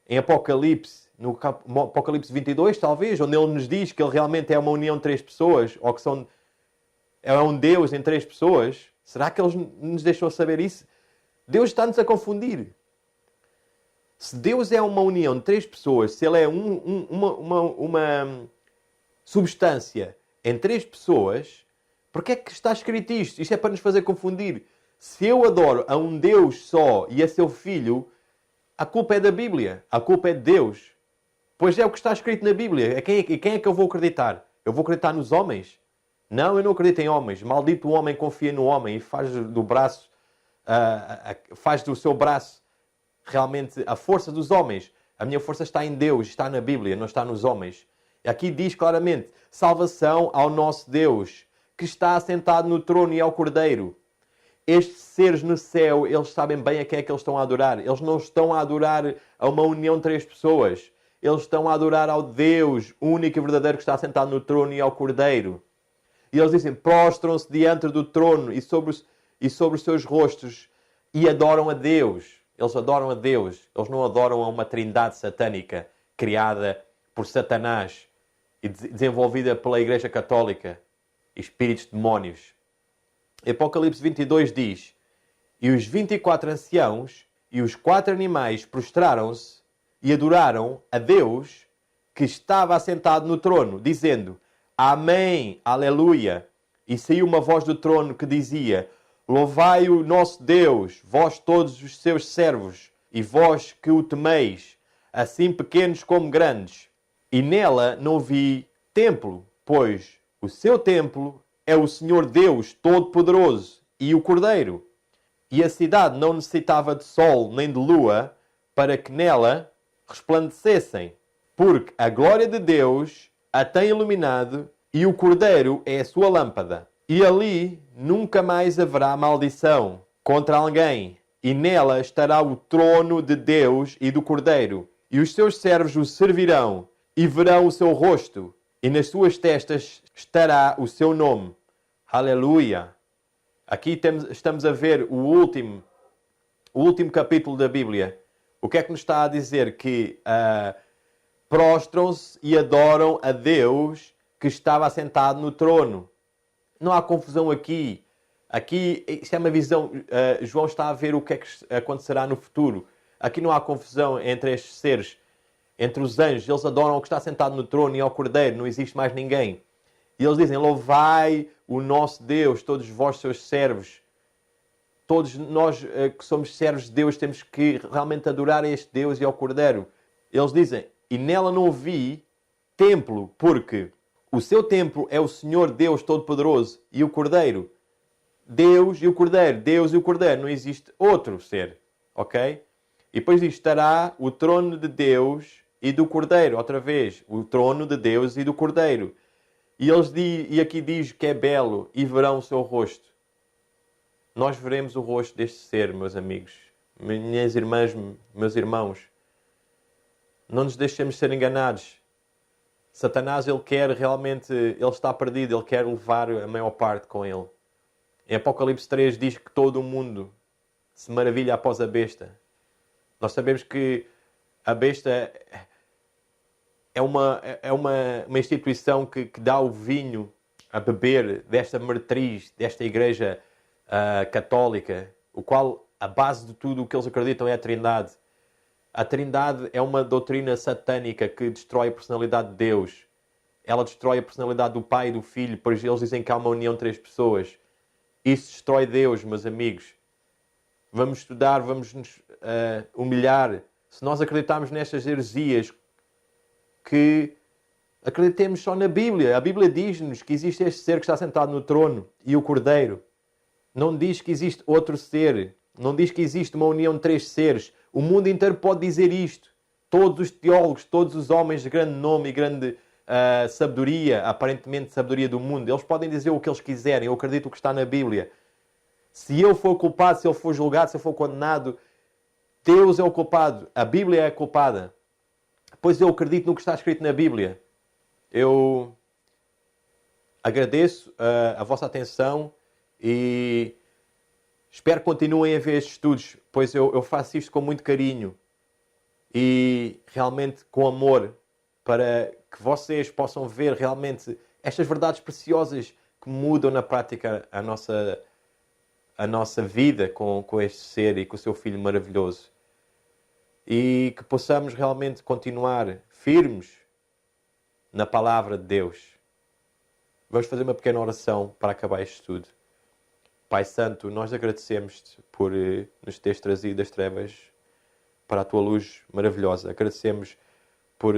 em Apocalipse, no Apocalipse 22, talvez, onde Ele nos diz que Ele realmente é uma união de 3 pessoas, ou que é um Deus em 3 pessoas? Será que Ele nos deixou saber isso? Deus está-nos a confundir. Se Deus é uma união de 3 pessoas, se Ele é uma substância em 3 pessoas, porque é que está escrito isto? Isto é para nos fazer confundir. Se eu adoro a um Deus só e a seu Filho, a culpa é da Bíblia. A culpa é de Deus. Pois é o que está escrito na Bíblia. Quem é que eu vou acreditar? Eu vou acreditar nos homens? Não, eu não acredito em homens. Maldito o homem confia no homem e faz do braço, faz do seu braço realmente a força dos homens. A minha força está em Deus, está na Bíblia, não está nos homens. Aqui diz claramente: salvação ao nosso Deus, que está assentado no trono e ao Cordeiro. Estes seres no céu, eles sabem bem a quem é que eles estão a adorar. Eles não estão a adorar a uma união de 3 pessoas. Eles estão a adorar ao Deus único e verdadeiro que está sentado no trono e ao Cordeiro. E eles dizem: prostram-se diante do trono e sobre os seus rostos e adoram a Deus. Eles adoram a Deus. Eles não adoram a uma trindade satânica criada por Satanás e desenvolvida pela Igreja Católica. Espíritos demónios. Apocalipse 22 diz: e os 24 anciãos e os 4 animais prostraram-se e adoraram a Deus que estava assentado no trono, dizendo: Amém, aleluia. E saiu uma voz do trono que dizia: louvai o nosso Deus, vós todos os seus servos, e vós que o temeis, assim pequenos como grandes. E nela não vi templo, pois o seu templo é o Senhor Deus Todo-Poderoso e o Cordeiro. E a cidade não necessitava de sol nem de lua para que nela resplandecessem, porque a glória de Deus a tem iluminado e o Cordeiro é a sua lâmpada. E ali nunca mais haverá maldição contra alguém, e nela estará o trono de Deus e do Cordeiro. E os seus servos o servirão e verão o seu rosto, e nas suas testas estará o seu nome. Aleluia! Aqui estamos a ver o último capítulo da Bíblia. O que é que nos está a dizer? Que prostram-se e adoram a Deus que estava assentado no trono. Não há confusão aqui. Aqui, isto é uma visão. João está a ver o que é que acontecerá no futuro. Aqui não há confusão entre estes seres, entre os anjos. Eles adoram o que está sentado no trono e ao Cordeiro. Não existe mais ninguém. E eles dizem: louvai o nosso Deus, todos vós seus servos. Todos nós que somos servos de Deus temos que realmente adorar a este Deus e ao Cordeiro. Eles dizem: e nela não vi templo, porque o seu templo é o Senhor Deus Todo-Poderoso e o Cordeiro. Deus e o Cordeiro. Deus e o Cordeiro. Não existe outro ser. Ok? E depois diz: estará o trono de Deus e do Cordeiro. Outra vez. O trono de Deus e do Cordeiro. E aqui diz que é belo e verão o seu rosto. Nós veremos o rosto deste ser, meus amigos. Minhas irmãs, meus irmãos. Não nos deixemos ser enganados. Satanás, ele está perdido, ele quer levar a maior parte com ele. Em Apocalipse 3 diz que todo o mundo se maravilha após a besta. Nós sabemos que a besta uma instituição que dá o vinho a beber desta matriz, desta igreja católica, o qual a base de tudo o que eles acreditam é a Trindade. A Trindade é uma doutrina satânica que destrói a personalidade de Deus. Ela destrói a personalidade do Pai e do Filho, pois eles dizem que há uma união de 3 pessoas. Isso destrói Deus, meus amigos. Vamos estudar, vamos nos humilhar. Se nós acreditarmos nestas heresias, que acreditemos só na Bíblia. A Bíblia diz-nos que existe este ser que está sentado no trono e o Cordeiro. Não diz que existe outro ser. Não diz que existe uma união de 3 seres. O mundo inteiro pode dizer isto. Todos os teólogos, todos os homens de grande nome e grande sabedoria, aparentemente sabedoria do mundo, eles podem dizer o que eles quiserem. Eu acredito o que está na Bíblia. Se eu for culpado, se eu for julgado, se eu for condenado, Deus é o culpado. A Bíblia é a culpada. Pois eu acredito no que está escrito na Bíblia. Eu agradeço a vossa atenção e espero que continuem a ver estes estudos, pois eu faço isto com muito carinho e realmente com amor, para que vocês possam ver realmente estas verdades preciosas que mudam na prática a nossa vida com este ser e com o seu Filho maravilhoso. E que possamos realmente continuar firmes na palavra de Deus. Vamos fazer uma pequena oração para acabar este estudo. Pai Santo, nós agradecemos-te por nos teres trazido das trevas para a tua luz maravilhosa. Agradecemos por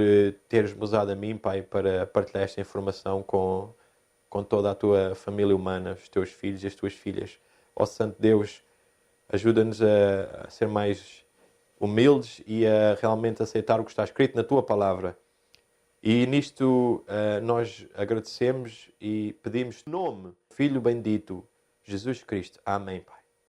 teres-me usado a mim, Pai, para partilhar esta informação com toda a tua família humana, os teus filhos e as tuas filhas. Ó Santo Deus, ajuda-nos a ser mais humildes e a realmente aceitar o que está escrito na tua palavra. E nisto nós agradecemos e pedimos em nome, Filho bendito, Jesus Cristo. Amém, Pai.